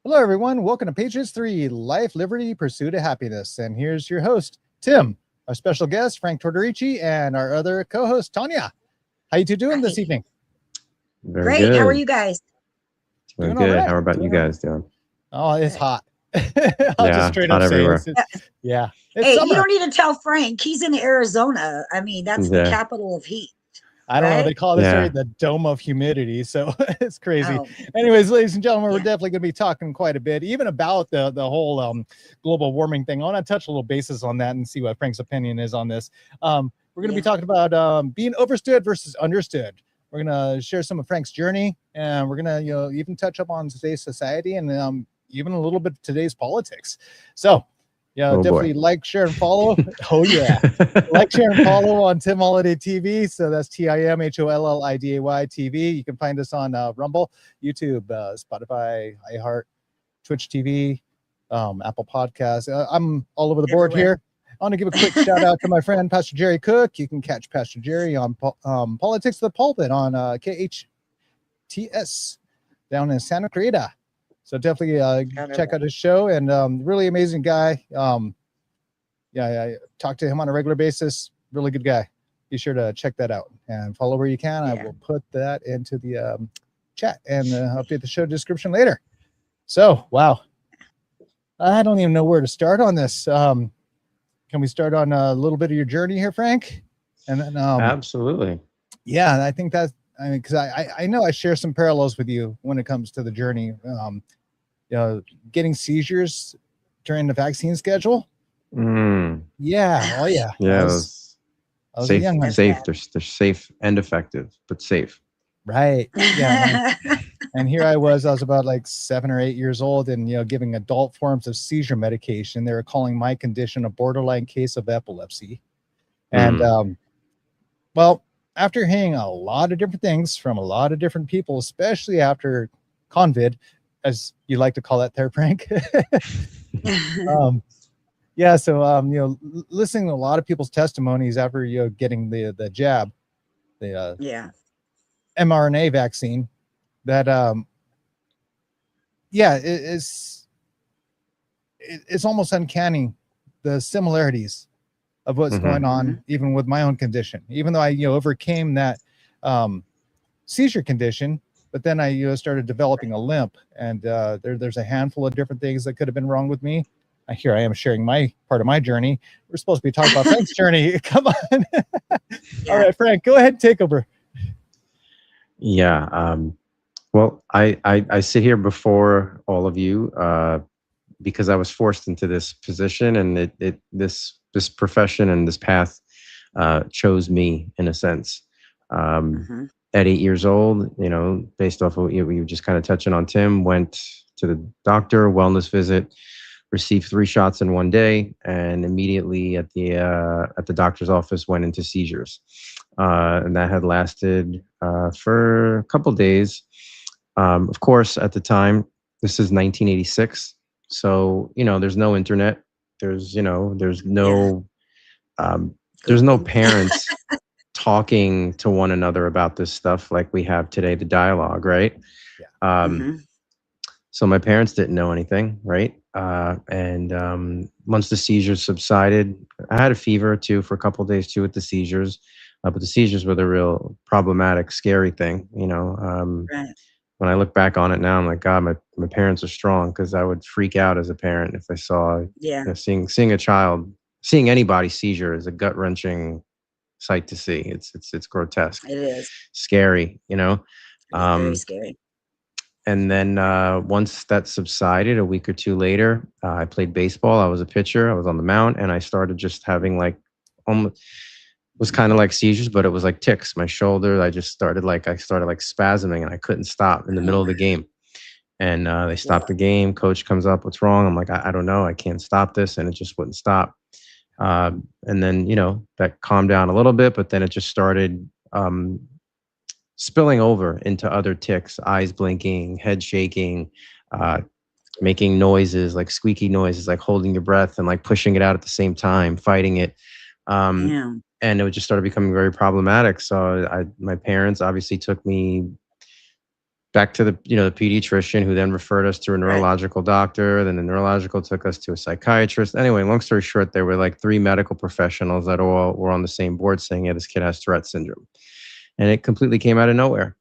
Hello, everyone. Welcome to Patriots 3, Life, Liberty, Pursuit of Happiness. And here's your host, Tim, our special guest, Frank Tortorici, and our other co-host, Tanya. How you two doing this evening? Very Great. good. How are you guys? Doing Doing good. all right. How about Doing you guys doing? Oh, it's Good. hot. I'll just straight hot up say everywhere. yeah. It's Hey, summer. you don't need to tell Frank. He's in Arizona. I mean, that's the Yeah. capital of heat. I don't know. They right? call this Yeah. area the dome of humidity. So it's crazy. Oh, Anyways, ladies and gentlemen, we're Yeah. definitely going to be talking quite a bit, even about the whole global warming thing. I want to touch a little basis on that and see what Frank's opinion is on this. We're going to be Yeah. talking about being overstood versus understood. We're going to share some of Frank's journey, and we're going to even touch up on today's society and even a little bit of today's politics. So, Oh, definitely boy. like, share, and follow. Oh, yeah. Like, share, and follow on Tim Holliday TV. So that's TimHolliday TV. You can find us on Rumble, YouTube, Spotify, iHeart, Twitch TV, Apple Podcasts. I'm all over the board Everywhere. here. I want to give a quick shout out to my friend Pastor Jerry Cook. You can catch Pastor Jerry on Politics of the Pulpit on KHTS down in Santa Clarita. So definitely check out his show, and really amazing guy. I talk to him on a regular basis. Really good guy. Be sure to check that out and follow where you can. I Yeah. will put that into the chat and update the show description later. So, wow. I don't even know where to start on this. Can we start on a little bit of your journey here, Frank? And then, Absolutely. yeah, I think that's, because I know I share some parallels with you when it comes to the journey. Getting seizures during the vaccine schedule. Yeah. Oh, yeah. Yeah. I was a Safe. young one. Safe. bad. They're safe and effective, but safe. Right. Yeah. And here I was about like 7 or 8 years old and, giving adult forms of seizure medication. They were calling my condition a borderline case of epilepsy. And, well, after hearing a lot of different things from a lot of different people, especially after COVID, as you like to call that there, Frank. Yeah. So, listening to a lot of people's testimonies after, getting the jab, the yeah. mRNA vaccine, that, it's almost uncanny, the similarities of what's going on, even with my own condition, even though I, overcame that seizure condition. But then I started developing a limp, and there's a handful of different things that could have been wrong with me. Here I am sharing my part of my journey. We're supposed to be talking about Frank's journey. Come on. All right, Frank, go ahead and take over. Yeah. Well, I sit here before all of you because I was forced into this position, and this profession and this path chose me in a sense. At 8 years old, based off of what you were just kind of touching on, Tim, went to the doctor, wellness visit, received 3 shots in one day, and immediately at the doctor's office went into seizures. And that had lasted for a couple days. Of course, at the time, this is 1986. So, there's no internet. There's no parents talking to one another about this stuff like we have today, the dialogue, right? Yeah. So my parents didn't know anything, right? And once the seizures subsided, I had a fever or two for a couple of days too with the seizures, but the seizures were the real problematic, scary thing, Right. When I look back on it now, I'm like, God, my parents are strong, because I would freak out as a parent if I saw, Yeah. seeing a child, seeing anybody seizure is a gut wrenching sight to see. It's grotesque. It is. Scary, It's very scary. And then once that subsided, a week or two later, I played baseball. I was a pitcher. I was on the mound, and I started just having was kind of like seizures, but it was like tics. My shoulder, I started spasming, and I couldn't stop in the middle of the game. And they stopped the game. Coach comes up, "What's wrong?" I'm like, I don't know. I can't stop this. And it just wouldn't stop. And then, that calmed down a little bit, but then it just started spilling over into other tics, eyes blinking, head shaking, making noises, like squeaky noises, like holding your breath and like pushing it out at the same time, fighting it. And it just started becoming very problematic. So my parents obviously took me back to the the pediatrician, who then referred us to a neurological doctor. Then the neurological took us to a psychiatrist. Anyway, long story short, there were like 3 medical professionals that all were on the same board saying, yeah, this kid has Tourette syndrome. And it completely came out of nowhere.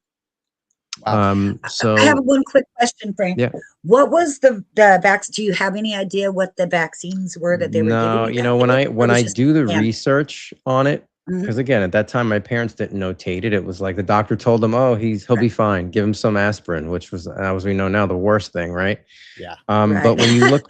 Wow. So I have one quick question, Frank. Yeah. What was the vaccine? Do you have any idea what the vaccines were that they were giving you? No, when I do the research on it, Mhm. because again, at that time, my parents didn't notate it. It was like the doctor told them, "Oh, he'll be fine. Give him some aspirin," which was, as we know now, the worst thing, right? Yeah. But when you look,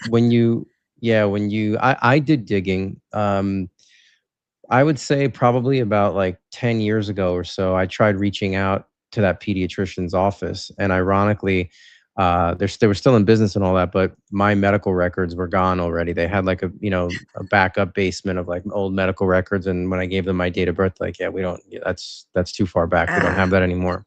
I did digging. I would say probably about like 10 years ago or so, I tried reaching out to that pediatrician's office, and ironically, they were still in business and all that, but my medical records were gone already. They had like a backup basement of like old medical records, and when I gave them my date of birth, like, yeah, we don't. That's too far back. We don't have that anymore.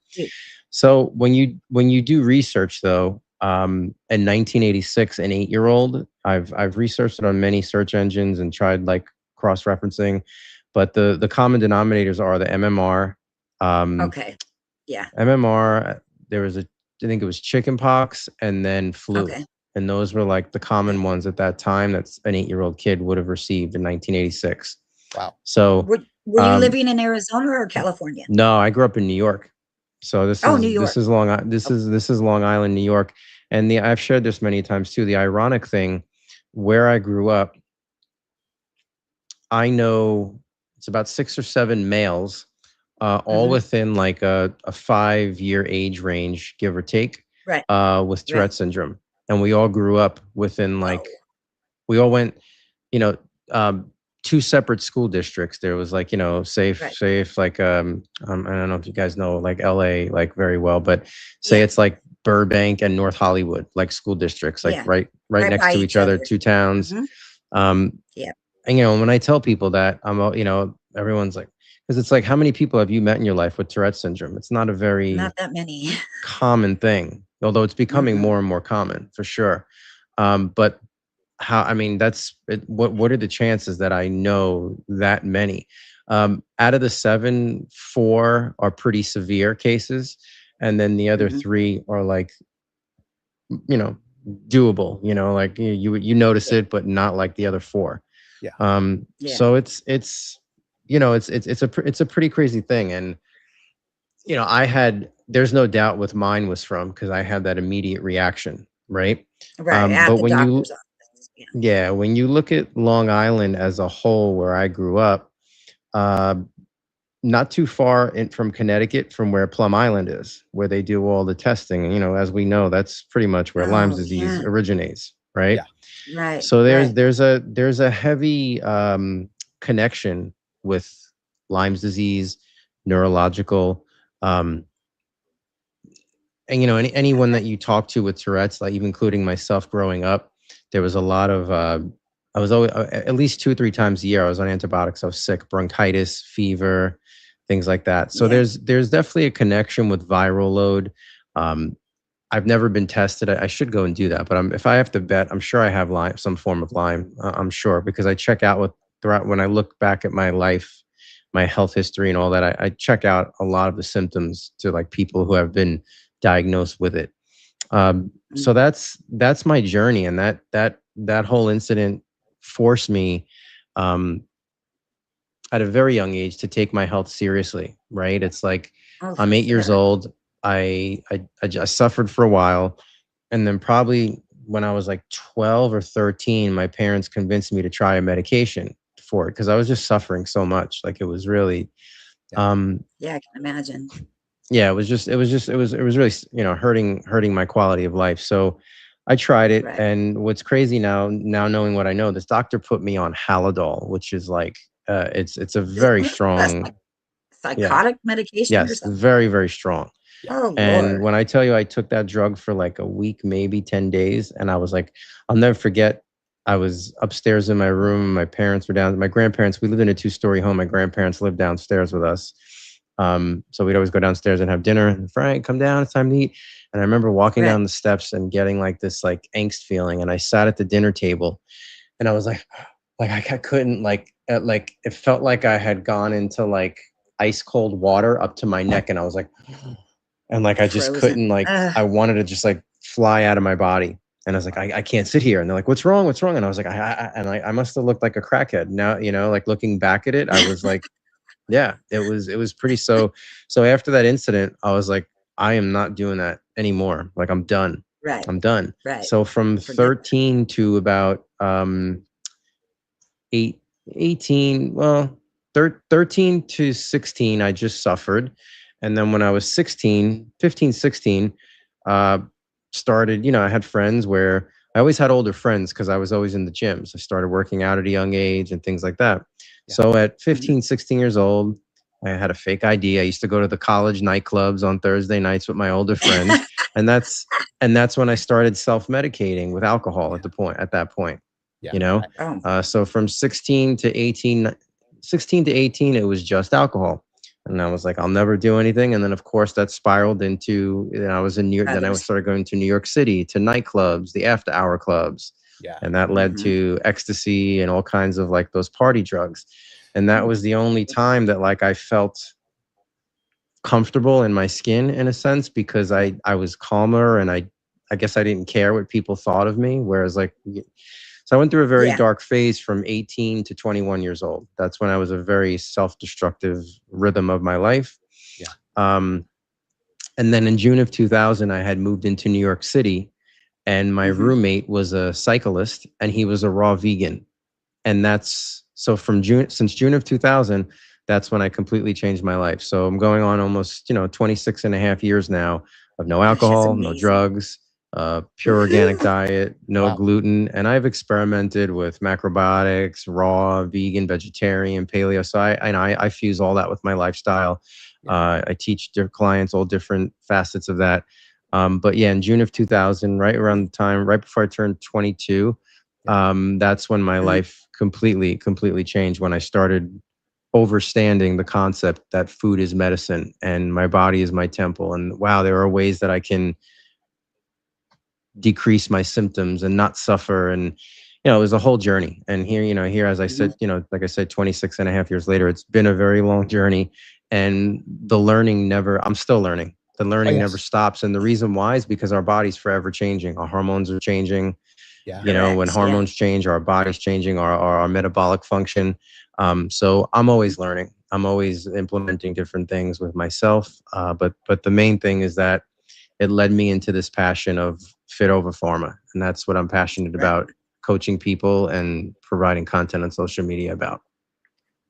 So when you do research though, in 1986, an 8-year-old, I've researched it on many search engines and tried like cross-referencing, but the common denominators are the MMR. Okay. Yeah. MMR. There was I think it was chickenpox and then flu. Okay. And those were like the common ones at that time that's an 8-year-old kid would have received in 1986. Wow. So were you living in Arizona or California? No, I grew up in New York. So this is Long Island, New York. And I've shared this many times too. The ironic thing, where I grew up, I know it's about 6 or 7 males, all within like a 5-year age range, give or take, with Tourette syndrome. And we all grew up within like, we all went, 2 separate school districts. There was like, safe, like, I don't know if you guys know like LA, like very well, but say it's like Burbank and North Hollywood, like school districts, like right next to each other, 2 towns. And, when I tell people that, everyone's like, because it's like, how many people have you met in your life with Tourette syndrome? It's not that many common thing, although it's becoming more and more common for sure. But that's it. What are the chances that I know that many? Out of the 7, 4 are pretty severe cases, and then the other 3 are like, doable. Like you notice it, but not like the other 4. So it's a pretty crazy thing, and there's no doubt what mine was from, because I had that immediate reaction, right? But when when you look at Long Island as a whole, where I grew up, not too far from Connecticut, from where Plum Island is, where they do all the testing. And, as we know, that's pretty much where Lyme disease originates, right? So there's a heavy connection with Lyme's disease, neurological, and anyone that you talk to with Tourette's, like even including myself growing up, there was a lot of I was always at least 2 or 3 times a year I was on antibiotics. I was sick, bronchitis, fever, things like that. So there's definitely a connection with viral load. I've never been tested. I should go and do that, but if I have to bet, I'm sure I have Lyme, some form of Lyme. I'm sure, because I check out when I look back at my life, my health history and all that, I check out a lot of the symptoms to like people who have been diagnosed with it. So that's my journey, and that whole incident forced me at a very young age to take my health seriously, right? It's like, I'm 8 years old. I just suffered for a while, and then probably when I was like 12 or 13, my parents convinced me to try a medication for it, because I was just suffering so much. Like, it was really I can imagine. Yeah, it was really, hurting my quality of life. So I tried it. And what's crazy now knowing what I know, this doctor put me on Halidol, which is like, it's a very strong psychotic medication. Yes, very, very strong. And when I tell you, I took that drug for like a week, maybe 10 days. And I was like, I'll never forget. I was upstairs in my room. My parents were down. My grandparents, we lived in a 2-story home. My grandparents lived downstairs with us. So we'd always go downstairs and have dinner. And Frank, come down, it's time to eat. And I remember walking down the steps and getting like this like angst feeling. And I sat at the dinner table, and I was like I couldn't it felt like I had gone into like ice cold water up to my neck. And I was like, And like, I just Frozen. couldn't, like, I wanted to just like fly out of my body. And I was like, I can't sit here. And they're like, what's wrong? What's wrong? And I was like, I must have looked like a crackhead. Now, you know, like looking back at it, I was like, yeah, it was pretty. So after that incident, I was like, I am not doing that anymore. Like, I'm done. Right. I'm done. Right. So from 13 to about 18, well, 13 to 16, I just suffered. And then when I was 16, 15, 16, started, you know, I had friends where I always had older friends because I was always in the gyms. I started working out at a young age and things like that. Yeah. So at 15, 16 years old, I had a fake ID. I used to go to the college nightclubs on Thursday nights with my older friends. and that's when I started self-medicating with alcohol at that point. Yeah. You know, so from 16 to 18, it was just alcohol. And I was like, I'll never do anything. And then, of course, that spiraled into, you know, I was in New York. Then I started going to New York City, to nightclubs, the after hour clubs. Yeah. And that led to ecstasy and all kinds of like those party drugs. And that was the only time that like I felt comfortable in my skin in a sense, because I was calmer and I guess I didn't care what people thought of me. Whereas like, so I went through a very dark phase from 18 to 21 years old. That's when I was a very self-destructive rhythm of my life. Yeah. And then in June of 2000, I had moved into New York City, and my roommate was a cyclist and he was a raw vegan. And that's, so since June of 2000, that's when I completely changed my life. So I'm going on almost, 26 and a half years now of no alcohol, no drugs, pure organic diet, no gluten. And I've experimented with macrobiotics, raw, vegan, vegetarian, paleo. So I fuse all that with my lifestyle. I teach clients all different facets of that. But yeah, in June of 2000, right around the time, right before I turned 22, that's when my life completely changed, when I started understanding the concept that food is medicine and my body is my temple. And wow, there are ways that I can decrease my symptoms and not suffer. And, it was a whole journey. And here, as I said, like I said, 26 and a half years later, it's been a very long journey, and the learning I'm still learning. The learning never stops. And the reason why is because our body's forever changing. Our hormones are changing. Yeah. When hormones change, our body's changing, our metabolic function. So I'm always learning. I'm always implementing different things with myself. But the main thing is that it led me into this passion of Fit Over Pharma. And that's what I'm passionate about, coaching people and providing content on social media about.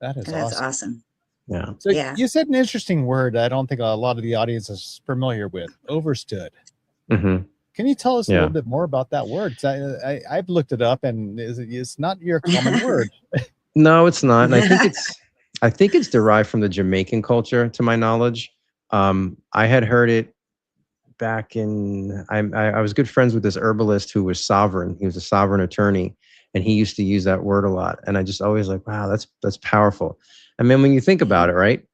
That's awesome. Yeah. So you said an interesting word I don't think a lot of the audience is familiar with: overstood. Mm-hmm. Can you tell us a little bit more about that word? I've looked it up, and it's not your common word. No, it's not. And I think it's derived from the Jamaican culture, to my knowledge. I had heard it back in, I was good friends with this herbalist who was sovereign. He was a sovereign attorney, and he used to use that word a lot. And I just always like, wow, that's powerful. I mean, when you think about it, right?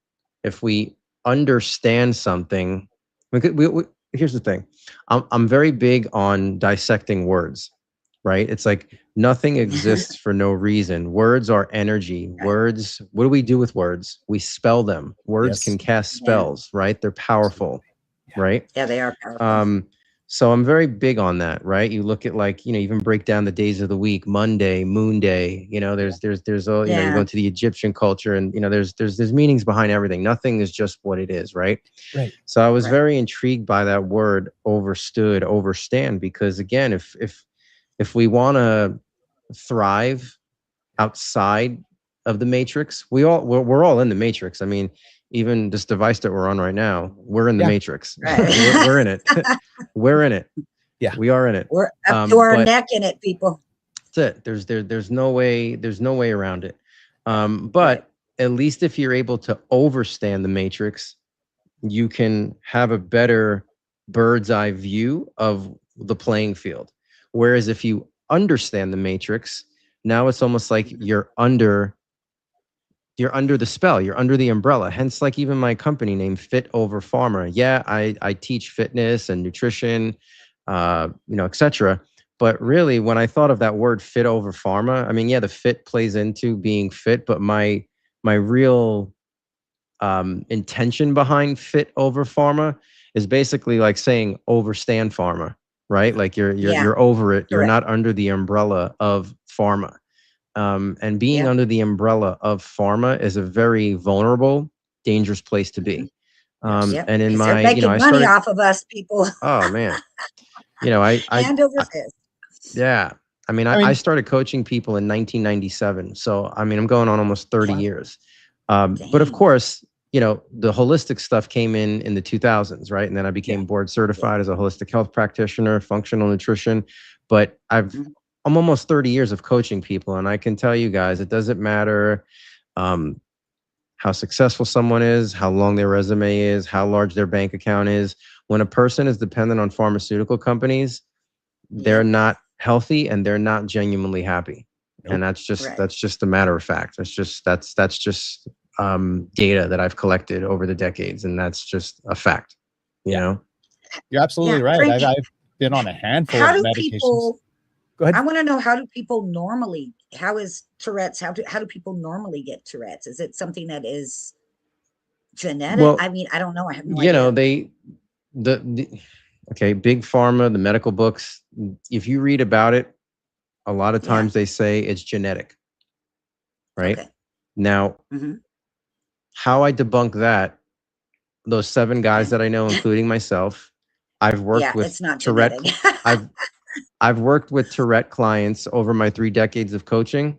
If we understand something, here's the thing. I'm very big on dissecting words, right? It's like nothing exists for no reason. Words are energy. Words, what do we do with words? We spell them. Words can cast spells, right? They're powerful, right? Yeah, they are powerful. So I'm very big on that, right? You look at like, even break down the days of the week: Monday, Moon Day, there's all, you go into the Egyptian culture, and, there's meanings behind everything. Nothing is just what it is, right? Right. So I was very intrigued by that word, overstood, overstand, because again, if we want to thrive outside of the matrix, we're all in the matrix. I mean, even this device that we're on right now, we're in the matrix. Right. we're in it. We're in it. Yeah, we are in it. We're up to our neck in it, people. That's it. There's no way around it. But at least if you're able to overstand the matrix, you can have a better bird's eye view of the playing field. Whereas if you understand the matrix, now it's almost like you're under the spell, you're under the umbrella. Hence, like even my company name, Fit Over Pharma. Yeah, I teach fitness and nutrition, etc. But really, when I thought of that word, Fit Over Pharma, I mean, the fit plays into being fit, but my real intention behind Fit Over Pharma is basically like saying overstand pharma, right? Like Yeah. you're over it. You're Correct. not under the umbrella of pharma. And being Yep. under the umbrella of pharma is a very vulnerable, dangerous place to be. Yep. And in 'Cause they're my, making I money started, off of us people. oh man, I Hand over fist. yeah. I mean, I mean- I started coaching people in 1997. So, I mean, I'm going on almost 30 Wow. years. But of Dang. course, the holistic stuff came in the 2000s, right? And then I became board certified as a holistic health practitioner, functional nutrition. But Mhm. I'm almost 30 years of coaching people. And I can tell you guys, it doesn't matter how successful someone is, how long their resume is, how large their bank account is. When a person is dependent on pharmaceutical companies, they're not healthy and they're not genuinely happy. Nope. And that's just Right. a matter of fact. That's just data that I've collected over the decades, and that's just a fact. You know? You're absolutely Yeah, right. Frank, I've been on a handful how of do medications. people? Go ahead. I want to know, how do people normally? How is Tourette's? How do people normally get Tourette's? Is it something that is genetic? Well, I mean, I don't know. I have no idea. Okay, big pharma, the medical books, if you read about it, a lot of Yeah. times they say it's genetic, right? Okay. Now, Mhm. how I debunk that, those 7 guys Okay. that I know, including myself, I've worked Yeah, with it's not Tourette. genetic. I've worked with Tourette clients over my 3 decades of coaching.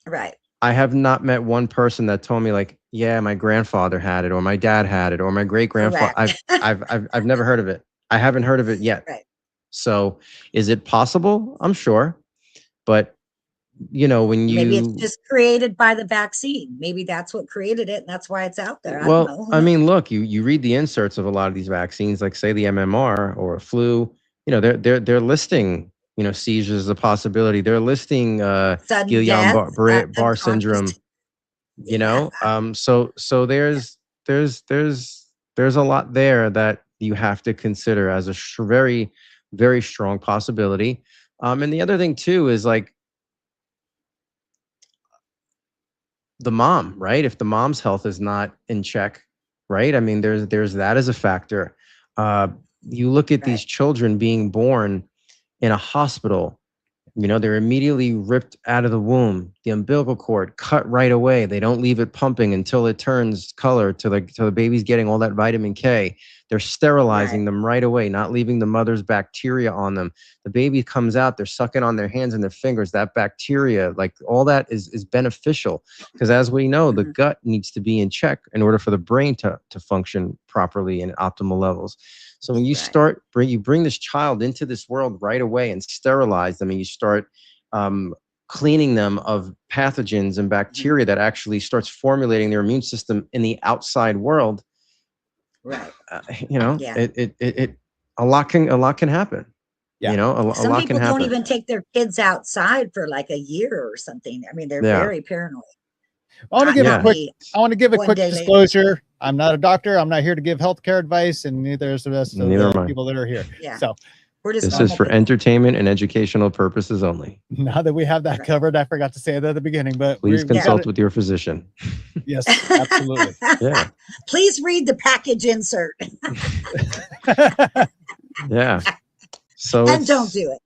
Right. I have not met one person that told me like, yeah, my grandfather had it, or my dad had it, or my great grandfather. Correct. I've never heard of it. I haven't heard of it yet. Right. So, is it possible? I'm sure, but when Maybe it's you just created by the vaccine. Maybe that's what created it, and that's why it's out there. I don't know. Who I knows? mean, look, you read the inserts of a lot of these vaccines, like say the MMR or a flu. They're listing seizures as a possibility. They're listing Sudden death, Guillain-Barré syndrome. unconscious. Yeah. So there's a lot there that you have to consider as a very, very strong possibility. And the other thing too is like the mom, right? If the mom's health is not in check, right? I mean, there's that as a factor. You look at these Right. children being born in a hospital. They're immediately ripped out of the womb, the umbilical cord cut right away. They don't leave it pumping until it turns color till the baby's getting all that vitamin K. They're sterilizing Right. them right away, not leaving the mother's bacteria on them. The baby comes out, they're sucking on their hands and their fingers. That bacteria, like all that is beneficial, because as we know, the Mhm. gut needs to be in check in order for the brain to function properly and at optimal levels. So when you Right. bring this child into this world right away and sterilize them, and you start cleaning them of pathogens and bacteria that actually starts formulating their immune system in the outside world, Right. Yeah. it a lot can happen. Yeah. A Some lot can people don't happen. even take their kids outside for like a year or something. I mean, they're Yeah. very paranoid. I want to give Yeah. a quick. I want to give a One quick day later. disclosure. I'm not a doctor. I'm not here to give healthcare advice, and neither is the rest of Neither the am I. people that are here. Yeah. So We're just This is normal for people. entertainment and educational purposes only. now that we have that Right. covered, I forgot to say that at the beginning, but Please we got consult it. with your physician. Yes, absolutely. Yeah. Please read the package insert Yeah. So and don't do it.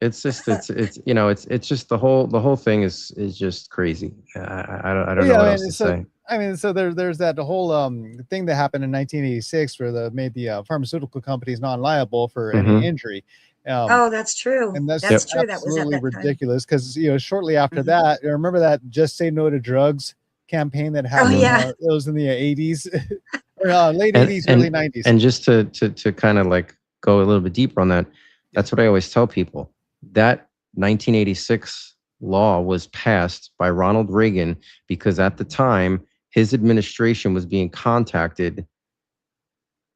It's just it's just the whole thing is just crazy. I don't know what else to say. I mean, so there's that whole thing that happened in 1986 where they made the pharmaceutical companies non-liable for Mhm. any injury. Oh, that's true. And that's That's true. That was at absolutely that time. ridiculous because shortly after Mhm. that, I remember that "Just Say No to Drugs" campaign that happened. yeah. It was in the 80s or late And- 80s, and- early 90s. And just to kind of like go a little bit deeper on that, that's what I always tell people. That 1986 law was passed by Ronald Reagan because at the time his administration was being contacted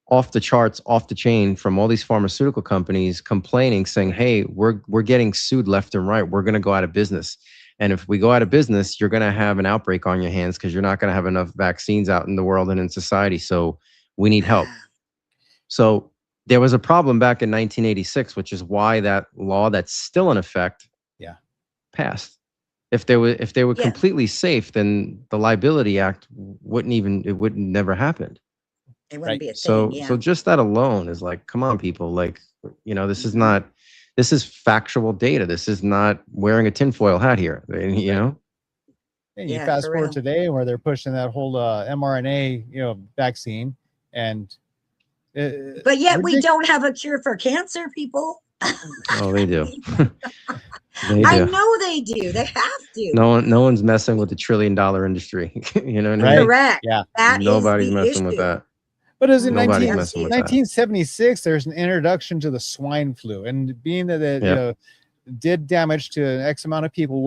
off the charts, off the chain from all these pharmaceutical companies complaining, saying, hey, we're getting sued left and right. We're going to go out of business. And if we go out of business, you're going to have an outbreak on your hands because you're not going to have enough vaccines out in the world and in society. So we need help. So there was a problem back in 1986, which is why that law that's still in effect passed. If they were completely safe, then the Liability Act wouldn't never happened. It wouldn't be a So thing. Yeah. so just that alone is like, come on, people. Like, this is not, this is factual data. This is not wearing a tinfoil hat here. You know. And you fast forward today where they're pushing that whole mRNA, vaccine, and but yet we don't have a cure for cancer, people. Oh, they do. They do. I know they do. They have to. No one's messing with the $1 trillion industry. You know what I mean? Correct. Yeah. Nobody's messing with that. But as in Nobody's messing with 1976, there's an introduction to the swine flu, and being that it did damage to X amount of people,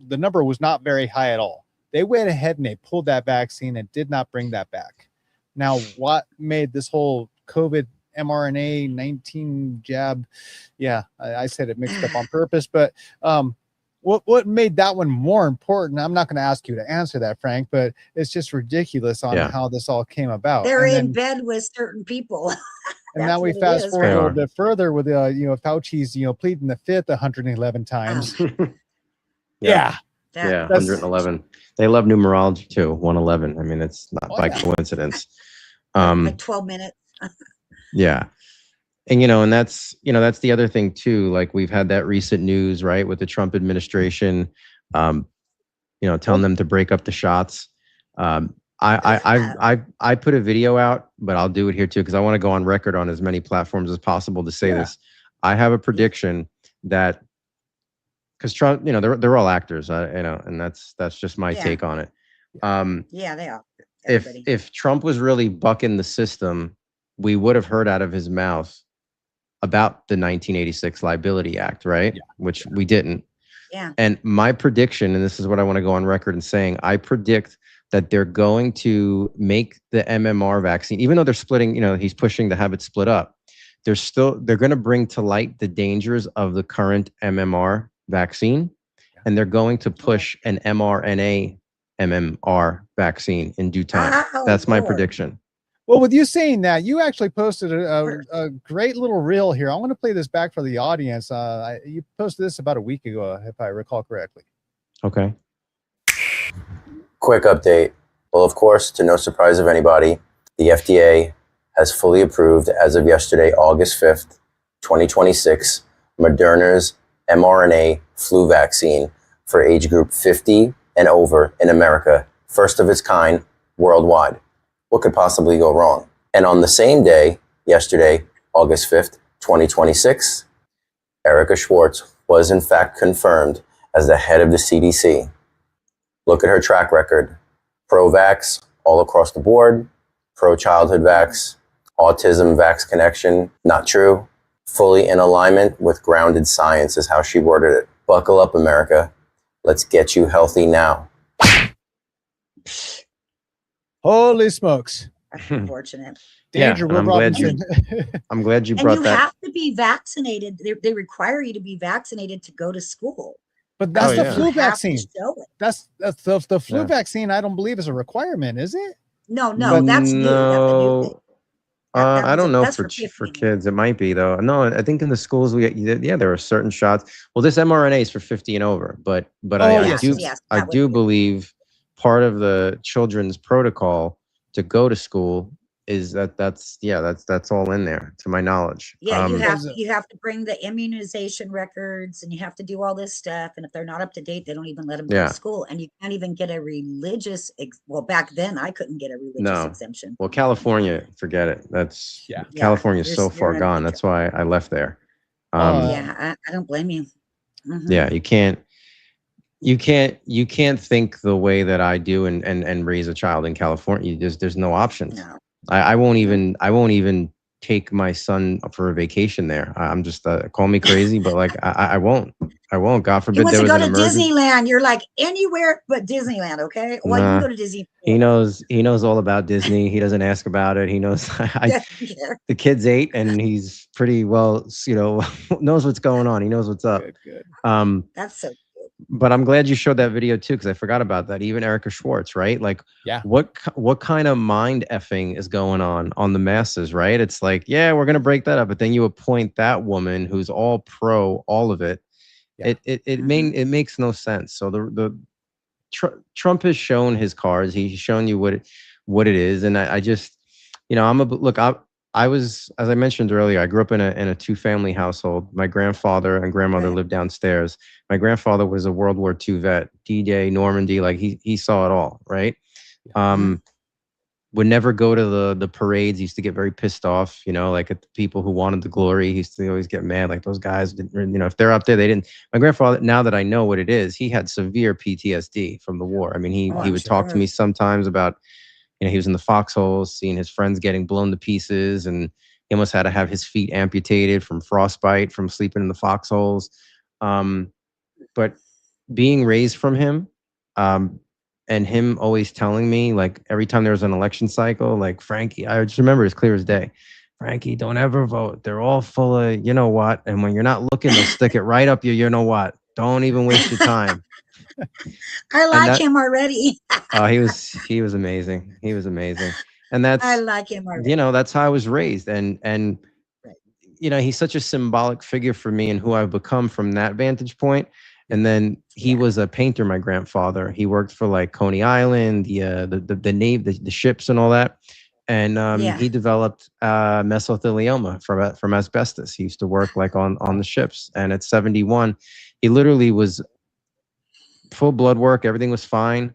the number was not very high at all. They went ahead and they pulled that vaccine and did not bring that back. Now, what made this whole COVID mRNA 19 jab? Yeah, I said it mixed up on purpose, but what made that one more important? I'm not going to ask you to answer that, Frank, but it's just ridiculous on how this all came about. They're in bed with certain people. And now we fast forward a little bit further with Fauci's pleading the fifth 111 times. Yeah, 111. They love numerology too. 111. I mean, it's not by coincidence. Like 12 minutes. Yeah. And, and that's the other thing too. Like, we've had that recent news, right, with the Trump administration, telling them to break up the shots. I put a video out, but I'll do it here too, because I want to go on record on as many platforms as possible to say this. I have a prediction that, because Trump, they're all actors, and that's just my take on it. They are. If Trump was really bucking the system, we would have heard out of his mouth about the 1986 Liability Act, right? Which we didn't. Yeah. And my prediction, and this is what I want to go on record in saying, I predict that they're going to make the MMR vaccine, even though they're splitting, he's pushing to have it split up. They're going to bring to light the dangers of the current MMR vaccine, and they're going to push an mRNA MMR vaccine in due time. That's my prediction. Well, with you saying that, you actually posted a great little reel here. I want to play this back for the audience. You posted this about a week ago, if I recall correctly. Okay. Quick update. Well, of course, to no surprise of anybody, the FDA has fully approved, as of yesterday, August 5th, 2026, Moderna's mRNA flu vaccine for age group 50 and over in America, first of its kind worldwide. What could possibly go wrong? And on the same day, yesterday, August 5th, 2026, Erica Schwartz was in fact confirmed as the head of the CDC. Look at her track record. Pro-vax all across the board, pro-childhood vax, autism vax connection, not true. Fully in alignment with grounded science is how she worded it. Buckle up, America. Let's get you healthy now. Holy smokes. That's unfortunate. Danger, Will Robinson. I'm glad you brought that. And you have to be vaccinated. They require you to be vaccinated to go to school. But that's the flu vaccine. That's the flu vaccine. I don't believe is a requirement, is it? No, that's new. That's a new thing. I don't know for kids. It might be though. No, I think in the schools there are certain shots. Well, this mRNA is for 50 and over, but I do believe part of the children's protocol to go to school is that's all in there, to my knowledge. Yeah, you have to bring the immunization records, and you have to do all this stuff. And if they're not up to date, they don't even let them go to school. And you can't even get a religious. Well, back then I couldn't get a religious exemption. Well, California, forget it. That's California is so far gone. That's why I left there. I don't blame you. Mm-hmm. Yeah, you can't think the way that I do and raise a child in California. There's no options. No. I won't even take my son for a vacation there. I'm just call me crazy, but like I won't. God forbid. He wants to go to Disneyland. You're like, anywhere but Disneyland, okay? Well, you can go to Disney. He knows all about Disney. He doesn't ask about it. He knows. The kid's 8 and he's pretty well, knows what's going on. He knows what's up. Good. That's so. But I'm glad you showed that video too, because I forgot about that. Even Erica Schwartz, right? Like, what kind of mind effing is going on the masses, right? It's like, we're gonna break that up, but then you appoint that woman who's all pro all of it. It makes no sense. So Trump has shown his cards. He's shown you what it is, and I just you know, I was, as I mentioned earlier, I grew up in a 2-family household. My grandfather and grandmother lived downstairs. My grandfather was a World War II vet, D-Day, Normandy, like he saw it all, right? Would never go to the parades. He used to get very pissed off, you know, like at the people who wanted the glory. He used to always get mad, like those guys didn't, you know, if they're up there, they didn't. My grandfather, now that I know what it is, he had severe PTSD from the war. I mean, he would talk to me sometimes about, you know, he was in the foxholes, seeing his friends getting blown to pieces, and he almost had to have his feet amputated from frostbite from sleeping in the foxholes. But being raised from him, and him always telling me, like every time there was an election cycle, like, Frankie, I just remember as clear as day, Frankie, don't ever vote. They're all full of, you know what? And when you're not looking, they'll stick it right up you know what? Don't even waste your time. I like him already. Oh, he was amazing. He was amazing. And that's, I like him already. You know, that's how I was raised. And you know, he's such a symbolic figure for me and who I've become from that vantage point. And then he was a painter, my grandfather. He worked for like Coney Island, the Navy, the ships and all that. And he developed mesothelioma from asbestos. He used to work like on the ships. And at 71, he literally was full blood work. Everything was fine.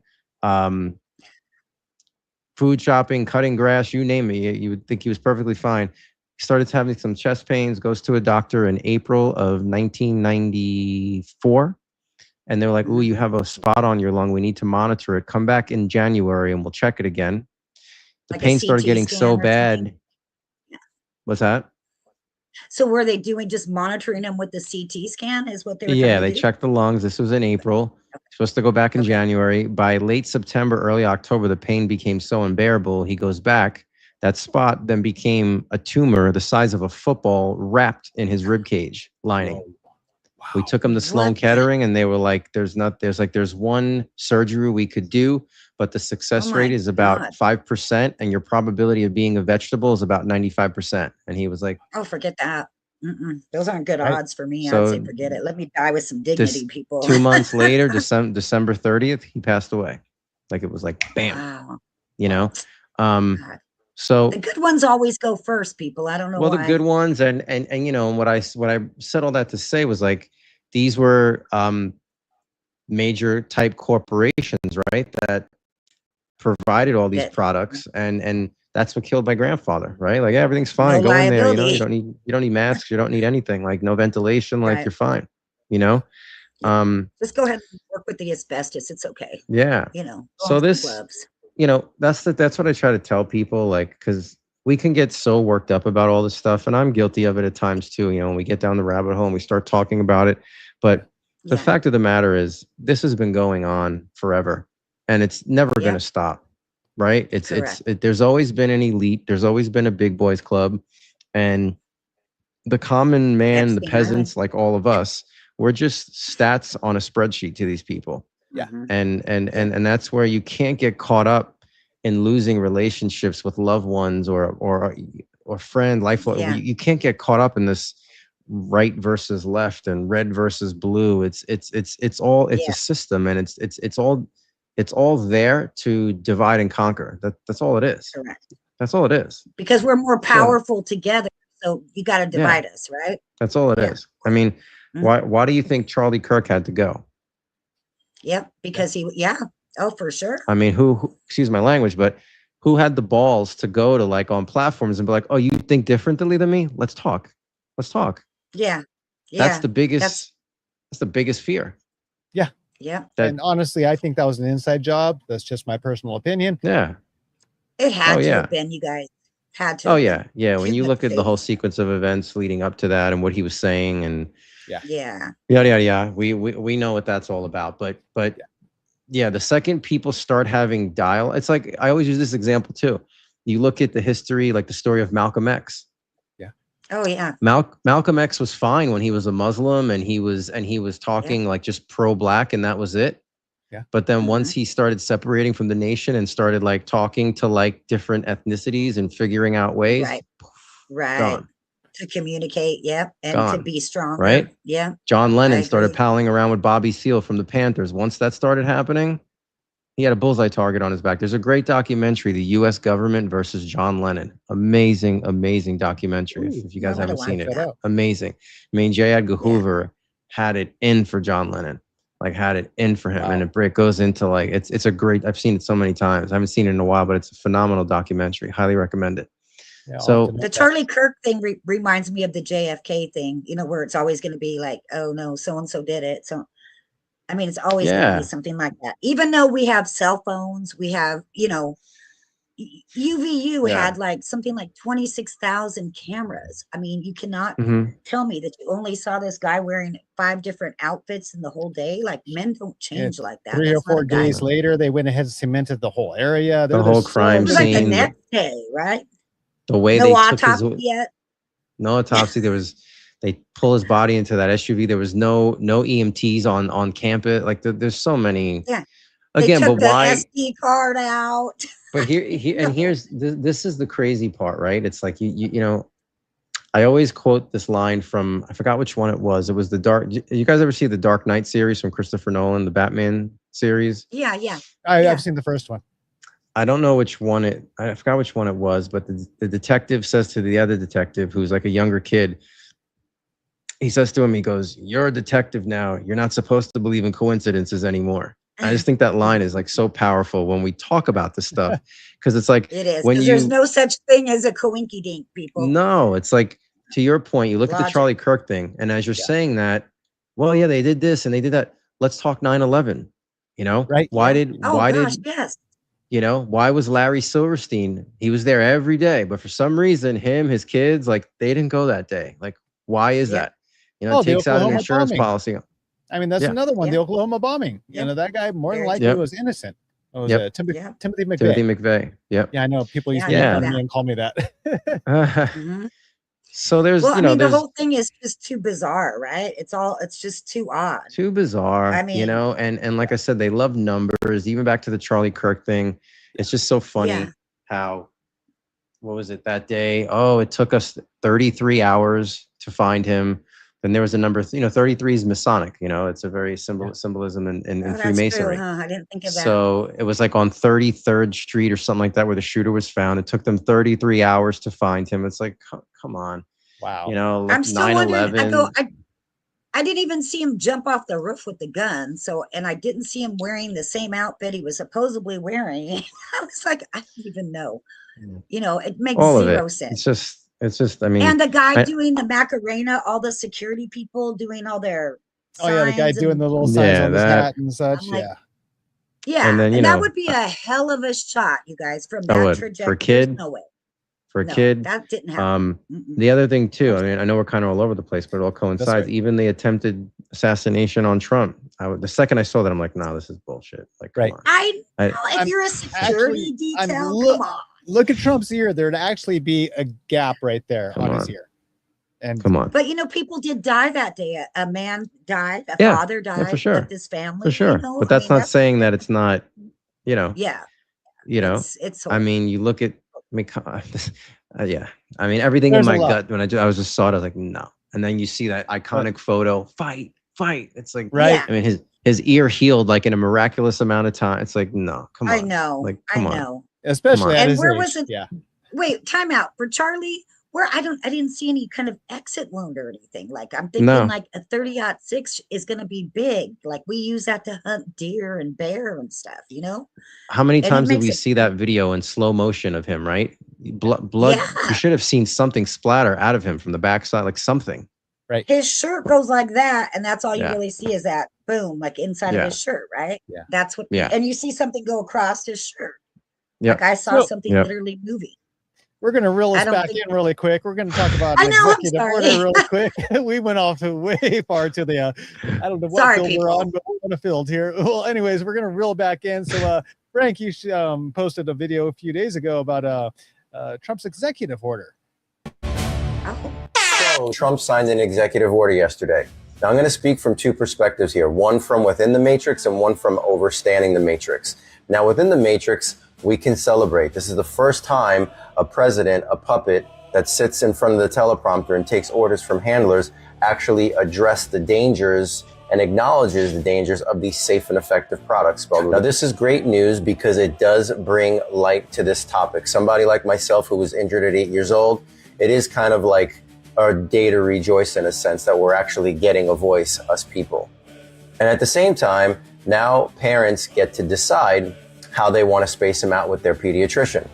Food shopping, cutting grass, you name it. You would think he was perfectly fine. He started having some chest pains, goes to a doctor in April of 1994. And they're like, "Ooh, you have a spot on your lung. We need to monitor it. Come back in January and we'll check it again." The pain started getting so bad. What's that? So were they doing just monitoring them with the CT scan is what they were they checked the lungs. This was in April. Supposed to go back in January. By late September, early October, the pain became so unbearable. He goes back. That spot then became a tumor the size of a football wrapped in his rib cage lining. Wow. We took him to Sloan Kettering, and they were like, there's one surgery we could do, but the success rate is about 5%, and your probability of being a vegetable is about 95%. And he was like, "Oh, forget that. Those aren't good odds for me." So, I'd say forget it. Let me die with some dignity, people. 2 months later, December 30th, he passed away. Like it was like, bam. Wow. You know? So the good ones always go first, people. I don't know why. The good ones, and you know, what I said all that to say was like, these were major type corporations, right, that provided all these products, and that's what killed my grandfather, right? Like everything's fine, go in there, you know, you don't need masks, you don't need anything, like no ventilation, like you're fine, you know. Just go ahead and work with the asbestos. It's okay. Yeah. You know. So this. Gloves. You know, that's what I try to tell people, like, because we can get so worked up about all this stuff, and I'm guilty of it at times too. You know, when we get down the rabbit hole and we start talking about it, but the fact of the matter is, this has been going on forever, and it's never going to stop, right? There's always been an elite, there's always been a big boys club, and the common man, the peasants, like all of us, we're just stats on a spreadsheet to these people. Yeah. And that's where you can't get caught up in losing relationships with loved ones or friend life. You can't get caught up in this right versus left and red versus blue. It's all a system, and it's all there to divide and conquer. That's all it is. Correct. That's all it is. Because we're more powerful together. So you got to divide us, right? That's all it is. I mean, why do you think Charlie Kirk had to go? Yep, because oh, for sure. I mean, who excuse my language, but who had the balls to go to like on platforms and be like, "Oh, you think differently than me? Let's talk. Yeah. That's the biggest fear. Yeah. And honestly, I think that was an inside job. That's just my personal opinion. Yeah. It had to have been. You guys had to. Oh yeah. When you look at the whole sequence of events leading up to that and what he was saying, and yada yada, we know what that's all about. But the second people start having dialogue, it's like, I always use this example too. You look at the history, like the story of Malcolm X. Yeah. Oh yeah. Malcolm X was fine when he was a Muslim, and he was talking like just pro-black, and that was it. Yeah. But then once he started separating from the nation and started like talking to like different ethnicities and figuring out ways, right. Gone. To communicate, and Gone. to be stronger, right? Yeah. John Lennon started palling around with Bobby Seale from the Panthers. Once that started happening, He had a bullseye target on his back. There's a great documentary, The U.S. Government versus John Lennon. Amazing, amazing documentary. If you guys haven't seen it, amazing. I mean, J. Edgar Hoover had it in for John Lennon, like had it in for him. And it goes into like, it's a great, I've seen it so many times. I haven't seen it in a while, but it's a phenomenal documentary. Highly recommend it. Yeah, so the Charlie Kirk thing reminds me of the JFK thing, you know, where it's always going to be like, oh no, so-and-so did it. So, I mean, it's always going to be something like that. Even though we have cell phones, we have, you know, UVU had like something like 26,000 cameras. I mean, you cannot tell me that you only saw this guy wearing 5 different outfits in the whole day. Like, men don't change like that. 3 or 4 days later, they went ahead and cemented the whole area. The whole crime scene. Like the next day, right? The way no they autopsy took his, yet. No autopsy. There was, they pull his body into that SUV. There was no EMTs on campus. Like there's so many. Yeah. Again, but why? SD card out. But here's this is the crazy part, right? It's like you know, I always quote this line from, I forgot which one it was. It was the Dark. You guys ever see the Dark Knight series from Christopher Nolan, the Batman series? Yeah, yeah. I've seen the first one. I don't know which one I forgot which one it was, but the detective says to the other detective, who's like a younger kid, he says to him, he goes, "You're a detective now. You're not supposed to believe in coincidences anymore." I just think that line is like so powerful when we talk about this stuff, because it's like, it is, because there's no such thing as a coinky dink, people. No, it's like, to your point, you look at the Charlie Kirk thing, and as you're saying that, well, yeah, they did this and they did that. Let's talk 9/11. You know, right? Why did you know, why was Larry Silverstein? He was there every day, but for some reason, his kids, like, they didn't go that day. Like, why is that? You know, it takes out an insurance policy. I mean, that's another one, the Oklahoma bombing. You know, that guy more than likely was innocent. What was it? Timothy McVeigh. Timothy McVeigh. Yep. Yeah, I know. People used to yell at me and call me that. So there's, well, I mean, the whole thing is just too bizarre, right? It's just too odd. Too bizarre. I mean, you know, and like I said, they love numbers. Even back to the Charlie Kirk thing, it's just so funny how, what was it that day? Oh, it took us 33 hours to find him. Then there was a number, you know, 33 is Masonic, you know, it's a very symbolism in Freemasonry. True, huh? I didn't think of that. So it was like on 33rd Street or something like that where the shooter was found. It took them 33 hours to find him. It's like, come on. Wow. You know, like I'm still wondering, I didn't even see him jump off the roof with the gun. So, and I didn't see him wearing the same outfit he was supposedly wearing. I was like, I don't even know. You know, it makes zero sense. It's just, I mean. And the guy doing the Macarena, all the security people doing all their signs. Oh, yeah, the guy doing the little signs on his hat and such. Like, yeah. And then, that would be a hell of a shot, you guys, from that trajectory. For a kid. No way. For a kid. That didn't happen. The other thing, too, I mean, I know we're kind of all over the place, but it all coincides. Even the attempted assassination on Trump. The second I saw that, I'm like, no, this is bullshit. Like, come on. I know, if you're a security detail, come on. Look at Trump's ear. There'd actually be a gap right there on his ear. And come on. But you know, people did die that day. A man died. A father died. For sure. With his family. For sure. You know? But that's not saying that it's not. You know. Yeah. You know. It's I mean, you look at. I mean, I mean, everything in my gut when I was just saw it, I was like, no. And then you see that iconic photo. Fight. It's like, right. I mean, his ear healed like in a miraculous amount of time. It's like, no, come on. I know. Like, come on. I know. Especially at and his where age. was it? Yeah. Wait, time out for Charlie. Where I didn't see any kind of exit wound or anything. Like, I'm thinking like a 30-06 is going to be big. Like, we use that to hunt deer and bear and stuff, you know? How many times did we see that video in slow motion of him, right? Blood. You should have seen something splatter out of him from the backside, like something. Right. His shirt goes like that, and that's all you really see is that boom, like inside of his shirt, right? Yeah. That's what and you see something go across his shirt. Yeah. Like I saw something literally moving. We're going to reel us back in really quick. We're going to talk about executive order really quick. We went off way far to the, I don't know what field we're on, but we're on a field here. Well, anyways, we're going to reel back in. So, Frank, you posted a video a few days ago about Trump's executive order. So, Trump signed an executive order yesterday. Now, I'm going to speak from 2 perspectives here, one from within the matrix and one from overstanding the matrix. Now, within the matrix, we can celebrate. This is the first time a president, a puppet that sits in front of the teleprompter and takes orders from handlers, actually address the dangers and acknowledges the dangers of these safe and effective products. Now, this is great news because it does bring light to this topic. Somebody like myself who was injured at 8 years old, it is kind of like a day to rejoice in a sense that we're actually getting a voice, us people. And at the same time, now parents get to decide how they want to space them out with their pediatrician.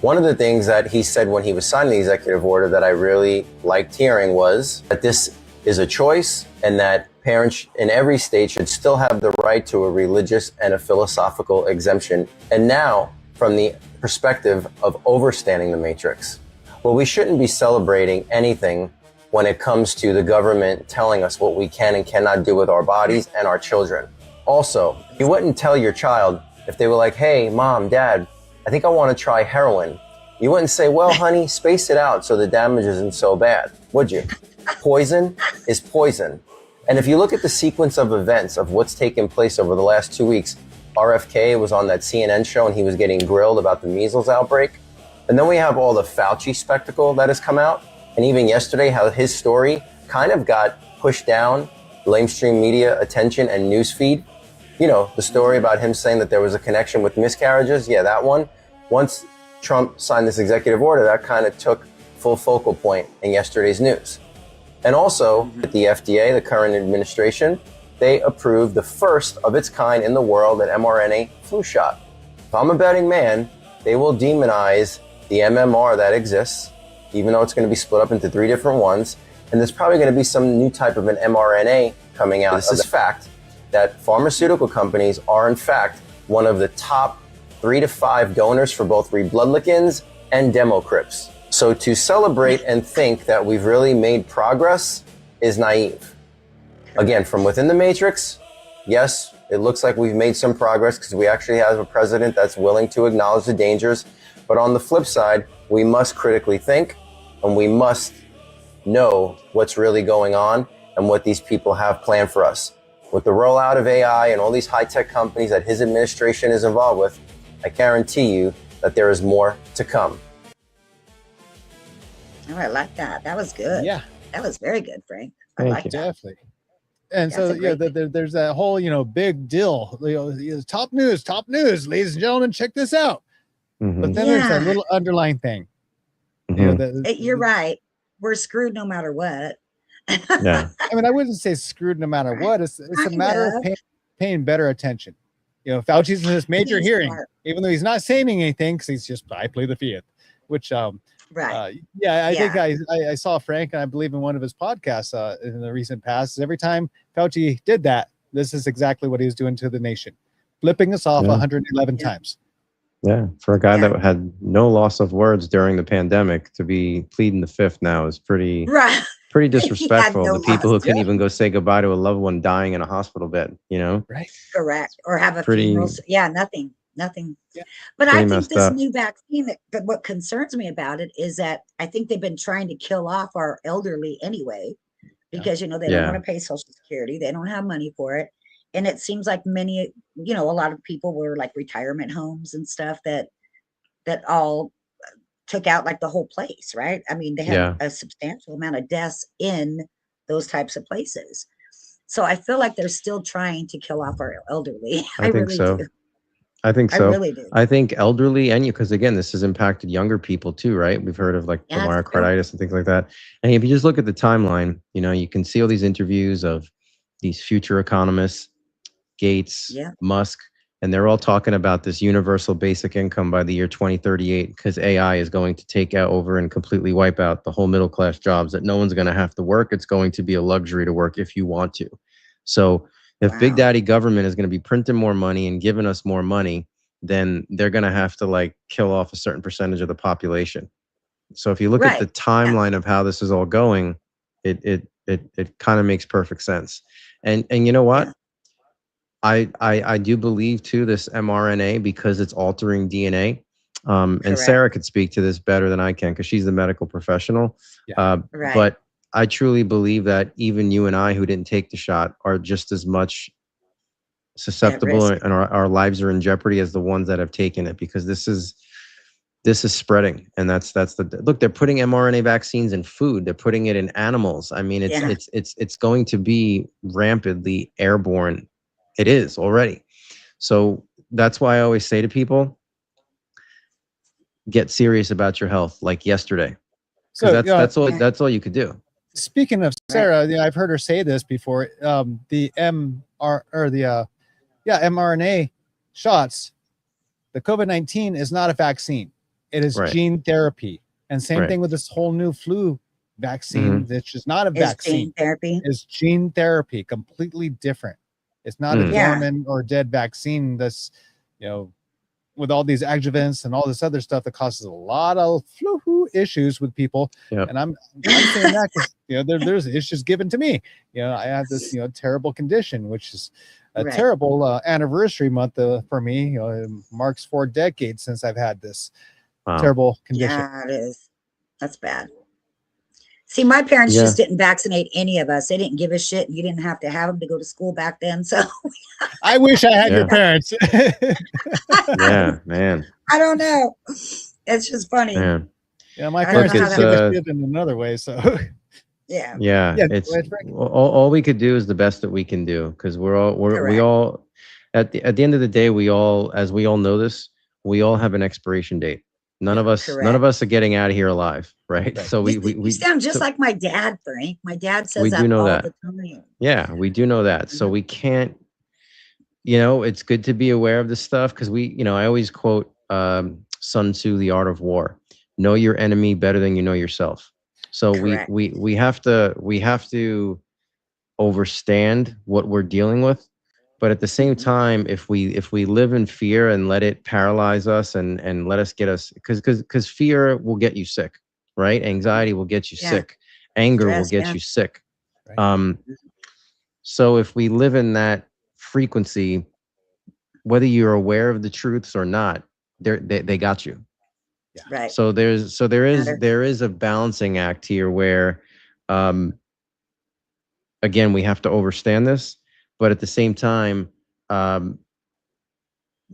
One of the things that he said when he was signing the executive order that I really liked hearing was that this is a choice and that parents in every state should still have the right to a religious and a philosophical exemption. And now, from the perspective of overstanding the matrix, well, we shouldn't be celebrating anything when it comes to the government telling us what we can and cannot do with our bodies and our children. Also, you wouldn't tell your child if they were like, hey, mom, dad, I think I want to try heroin. You wouldn't say, well, honey, space it out so the damage isn't so bad, would you? Poison is poison. And if you look at the sequence of events of what's taken place over the last 2 weeks, RFK was on that CNN show and he was getting grilled about the measles outbreak. And then we have all the Fauci spectacle that has come out. And even yesterday, how his story kind of got pushed down, lamestream media attention and newsfeed. You know, the story about him saying that there was a connection with miscarriages. Yeah, that one. Once Trump signed this executive order, that kind of took full focal point in yesterday's news. And also, with the FDA, the current administration, they approved the first of its kind in the world, an mRNA flu shot. If I'm a betting man, they will demonize the MMR that exists, even though it's going to be split up into 3 different ones. And there's probably going to be some new type of an mRNA coming out. This is fact that pharmaceutical companies are, in fact, one of the top 3 to 5 donors for both Rebloodlicans and Democrips. So to celebrate and think that we've really made progress is naive. Again, from within the matrix, yes, it looks like we've made some progress because we actually have a president that's willing to acknowledge the dangers. But on the flip side, we must critically think and we must know what's really going on and what these people have planned for us. With the rollout of AI and all these high-tech companies that his administration is involved with, I guarantee you that there is more to come. Oh, I like that. That was good. Yeah. That was very good, Frank. I Thank like you. that. Definitely. And That's so, a yeah, great there's that whole, big deal. Top news, ladies and gentlemen, check this out. Mhm. But then there's that Yeah. little underlying thing. Mhm. You're right. We're screwed no matter what. Yeah. I mean, I wouldn't say screwed no matter what. It's a matter of paying better attention. Fauci's in this major He's hearing, smart. even though he's not saying anything because he's just, I play the fifth, which, Right. I think I saw Frank, and I believe in one of his podcasts in the recent past. Every time Fauci did that, this is exactly what he was doing to the nation, flipping us off 111 times. Yeah. For a guy that had no loss of words during the pandemic to be pleading the fifth now is pretty disrespectful. no The people who loss. couldn't even go say goodbye to a loved one dying in a hospital bed, Right. Correct. Or have a Pretty- funeral. Yeah, nothing. Yeah. But Pretty I think messed this up. new vaccine, that what concerns me about it is that I think they've been trying to kill off our elderly anyway, because, they don't want to pay Social Security. They don't have money for it. And it seems like many, a lot of people were like retirement homes and stuff that all took out like the whole place, right? I mean, they had a substantial amount of deaths in those types of places. So I feel like they're still trying to kill off our elderly. I think really so. do. I think so. I really do. I think elderly and because again, this has impacted younger people too, right? We've heard of like the myocarditis and things like that. And if you just look at the timeline, you can see all these interviews of these future economists, Gates, Musk, and they're all talking about this universal basic income by the year 2038 because AI is going to take over and completely wipe out the whole middle class jobs that no one's going to have to work. It's going to be a luxury to work if you want to. So if Big Daddy government is going to be printing more money and giving us more money, then they're going to have to kill off a certain percentage of the population. So if you look at the timeline of how this is all going, it kind of makes perfect sense. And you know what? I do believe too this mRNA because it's altering DNA. And Sarah could speak to this better than I can because she's the medical professional. But I truly believe that even you and I who didn't take the shot are just as much susceptible and our lives are in jeopardy as the ones that have taken it, because this is this is spreading, and that's the look. They're putting mRNA vaccines in food. They're putting it in animals. I mean, it's going to be rampantly airborne. It is already. So that's why I always say to people, get serious about your health, like yesterday, because that's all you could do. Speaking of Sarah, I've heard her say this before. The mRNA shots, the COVID-19 is not a vaccine. It is gene therapy. And same thing with this whole new flu vaccine, which is not a vaccine. Gene therapy. It's gene therapy, completely different. It's not a dormant or dead vaccine that's, with all these adjuvants and all this other stuff that causes a lot of flu issues with people. Yep. And I'm saying that because, there's issues given to me. I have this, terrible condition, which is a terrible anniversary month for me. It marks 4 decades since I've had this terrible condition. Yeah, it is. That's bad. See, my parents just didn't vaccinate any of us. They didn't give a shit. You didn't have to have them to go to school back then. So I wish I had your parents. Yeah, man. I don't know. It's just funny. Man. Yeah, my parents didn't give a shit in another way. So yeah. It's all we could do is the best that we can do, because we all at the end of the day, as we all know this, we all have an expiration date. None of us are getting out of here alive, right? So we sound just like my dad, Frank. My dad says that all the time. Yeah, we do know that. So we can't, it's good to be aware of this stuff, because I always quote Sun Tzu, The Art of War: know your enemy better than you know yourself. So we have to understand what we're dealing with. But at the same time, if we live in fear and let it paralyze us and let us get us, because fear will get you sick, right? Anxiety will get you sick. Anger will get you sick. Right. So if we live in that frequency, whether you're aware of the truths or not, they got you. Yeah. Right. So there is a balancing act here where, again, we have to understand this. But at the same time, you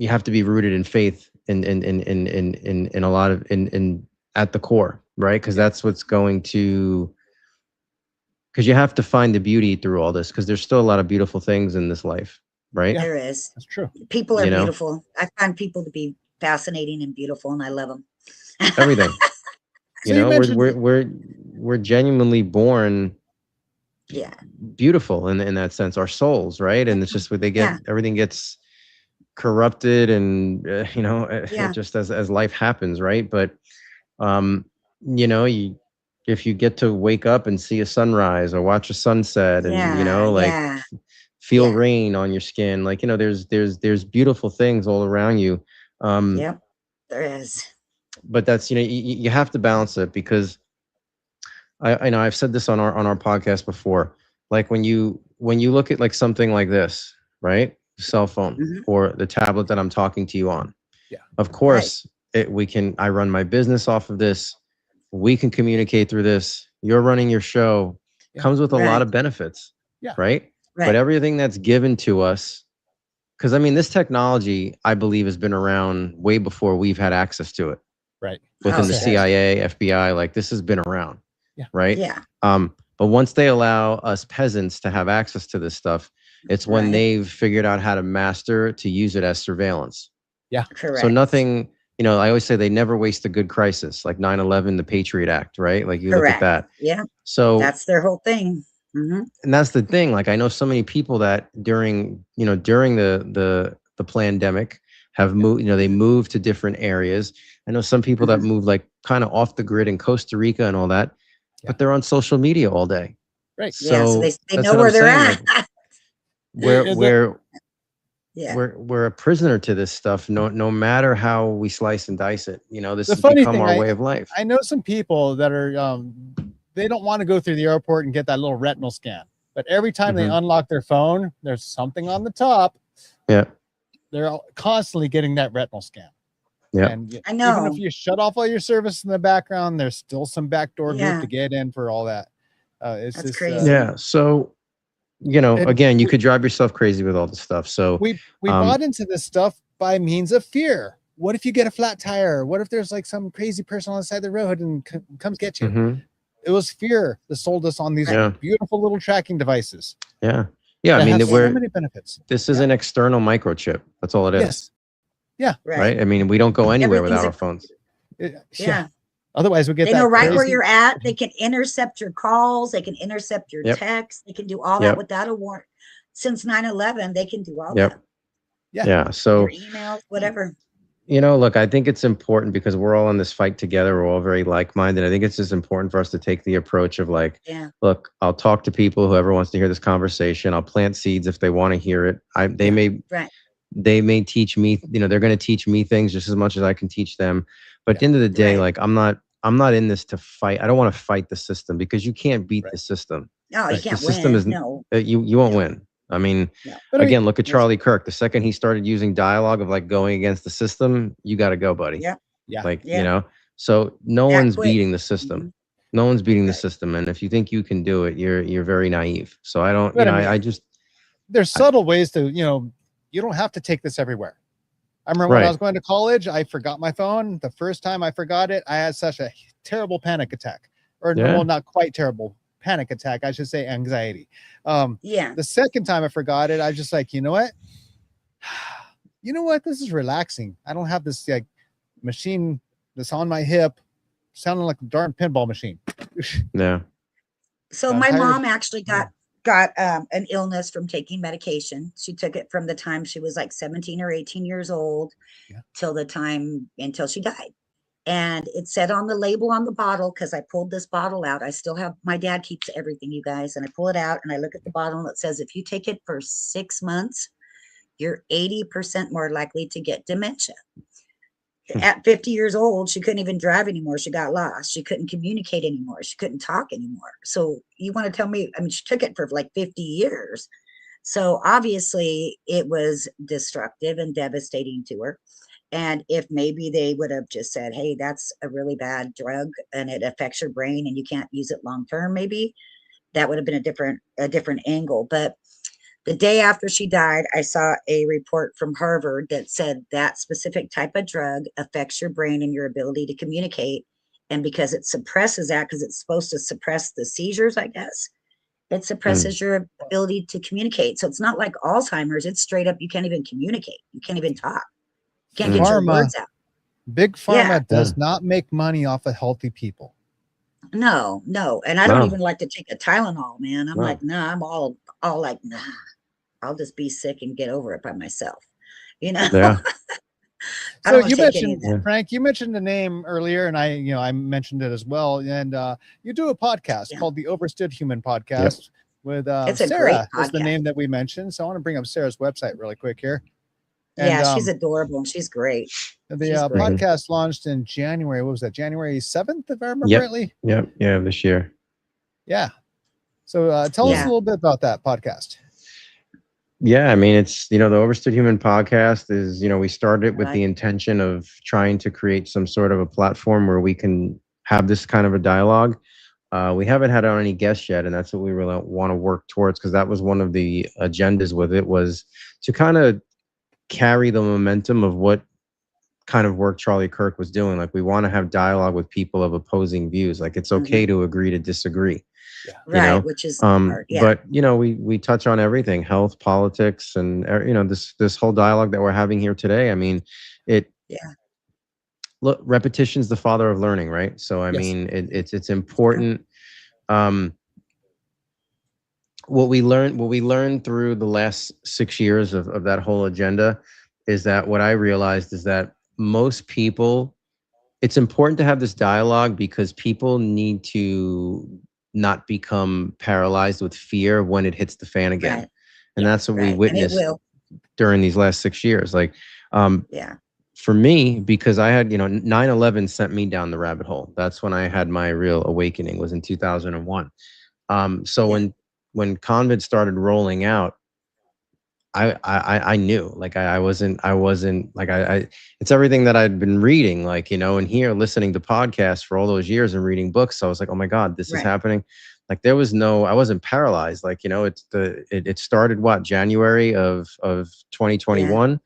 have to be rooted in faith in a lot of at the core, right? Because that's what's going to. Because you have to find the beauty through all this, because there's still a lot of beautiful things in this life, right? There is. That's true. People are beautiful. I find people to be fascinating and beautiful, and I love them. Everything. We're genuinely born. Yeah, beautiful in that sense, our souls, right? And it's just what they get. Everything gets corrupted, and just as life happens, right? But if you get to wake up and see a sunrise or watch a sunset, and feel rain on your skin, there's beautiful things all around you. There is. But that's you have to balance it, because I know I've said this on our podcast before. Like when you look at like something like this, right? Cell phone or the tablet that I'm talking to you on. Yeah. Of course, I run my business off of this. We can communicate through this. You're running your show. Comes with a lot of benefits. Yeah. Right? But everything that's given to us, because this technology, I believe, has been around way before we've had access to it. Right. Within the CIA, FBI, this has been around. Yeah. Right. Yeah. But once they allow us peasants to have access to this stuff, it's when they've figured out how to master to use it as surveillance. Yeah. Correct. So nothing, I always say they never waste a good crisis, like 9/11, the Patriot Act, right? Like you look at that. Yeah. So that's their whole thing. And that's the thing. Like I know so many people that during the pandemic have moved, they moved to different areas. I know some people that moved kind of off the grid in Costa Rica and all that. But they're on social media all day. Right. So they know where they're at. We're a prisoner to this stuff. No matter how we slice and dice it, this has become our way of life. I know some people that are, they don't want to go through the airport and get that little retinal scan. But every time they unlock their phone, there's something on the top. Yeah. They're constantly getting that retinal scan. Yeah, and I know. Even if you shut off all your service in the background, there's still some backdoor group to get in for all that. It's That's just crazy. So, again, you could drive yourself crazy with all this stuff. So we bought into this stuff by means of fear. what if you get a flat tire? What if there's like some crazy person on the side of the road and comes get you? It was fear that sold us on these beautiful little tracking devices. Yeah. Yeah. I mean, so many benefits. This is an external microchip. That's all it is. Yes. Yeah. Right. I mean, we don't go anywhere without our phones. Yeah. Otherwise, we get. They know right where you're at. They can intercept your calls. They can intercept your texts. They can do all that without a warrant. Since 9/11, they can do all that. Yeah. So your emails, whatever. You know, look, I think it's important because we're all in this fight together. We're all very like-minded. I think it's just important for us to take the approach of like, look, I'll talk to people, whoever wants to hear this conversation. I'll plant seeds if they want to hear it. They may teach me, you know, they're going to teach me things just as much as I can teach them. But at the end of the day, like I'm not in this to fight. I don't want to fight the system because you can't beat the system. No, you can't the system win. You won't win. I mean, again, look at Charlie Kirk. The second he started using dialogue of like going against the system, you got to go, buddy. You know, so no one's beating the system. No one's beating the system. And if you think you can do it, you're very naive. So I don't, you know, I just, there's subtle ways to, you know, you don't have to take this everywhere. I remember when I was going to college, I forgot my phone. The first time I forgot it, I had such a terrible panic attack, or no, not quite terrible. Panic attack, I should say anxiety. The second time I forgot it, I just like, you know what, this is relaxing. I don't have this like machine that's on my hip sounding like a darn pinball machine. So my mom actually got an illness from taking medication. She took it from the time she was like 17 or 18 years old until she died. And it said on the label on the bottle, because I pulled this bottle out. I still have, my dad keeps everything, you guys. And I pull it out and I look at the bottle and it says, if you take it for 6 months, you're 80% more likely to get dementia. At 50 years old, she couldn't even drive anymore. She got lost. She couldn't communicate anymore. She couldn't talk anymore. So you want to tell me, I mean, she took it for like 50 years. So obviously it was destructive and devastating to her. And if maybe they would have just said, hey, that's a really bad drug and it affects your brain and you can't use it long term, maybe that would have been a different angle. But the day after she died, I saw a report from Harvard that said that specific type of drug affects your brain and your ability to communicate. And because it suppresses that, because it's supposed to suppress the seizures, I guess, it suppresses your ability to communicate. So it's not like Alzheimer's. It's straight up, you can't even communicate. You can't even talk. Can't get your words out. Big Pharma does not make money off of healthy people. No. And I don't even like to take a Tylenol, man. I'm like, nah, I'm all like, nah, I'll just be sick and get over it by myself. You know? Yeah. So you mentioned, Frank, you mentioned the name earlier, and I mentioned it as well. And you do a podcast called the Overstood Human Podcast with Sarah is the name that we mentioned. So I want to bring up Sarah's website really quick here. And, she's adorable and she's great. The podcast launched in January. What was that? January 7th, if I remember rightly. Yeah, this year. Yeah. So tell us a little bit about that podcast. Yeah, I mean, it's, the Overstood Human Podcast is, we started with the intention of trying to create some sort of a platform where we can have this kind of a dialogue. We haven't had on any guests yet, and that's what we really want to work towards, because that was one of the agendas with it, was to kind of carry the momentum of what kind of work Charlie Kirk was doing. Like, we want to have dialogue with people of opposing views. Like, it's okay to agree to disagree. Which is hard. But we touch on everything: health, politics, and this whole dialogue that we're having here today. I mean, look, repetition's the father of learning, right? So I mean, it's important. What we learned through the last 6 years of that whole agenda is that what I realized is that most people, it's important to have this dialogue because people need to not become paralyzed with fear when it hits the fan again. And that's what we witnessed during these last 6 years. Like, for me, because I had, 9/11 sent me down the rabbit hole. That's when I had my real awakening, was in 2001. When COVID started rolling out, I knew, like, I wasn't like, it's everything that I'd been reading, like, and here listening to podcasts for all those years and reading books. So I was like, oh my God, this is happening. Like, I wasn't paralyzed. Like, it started January of 2021,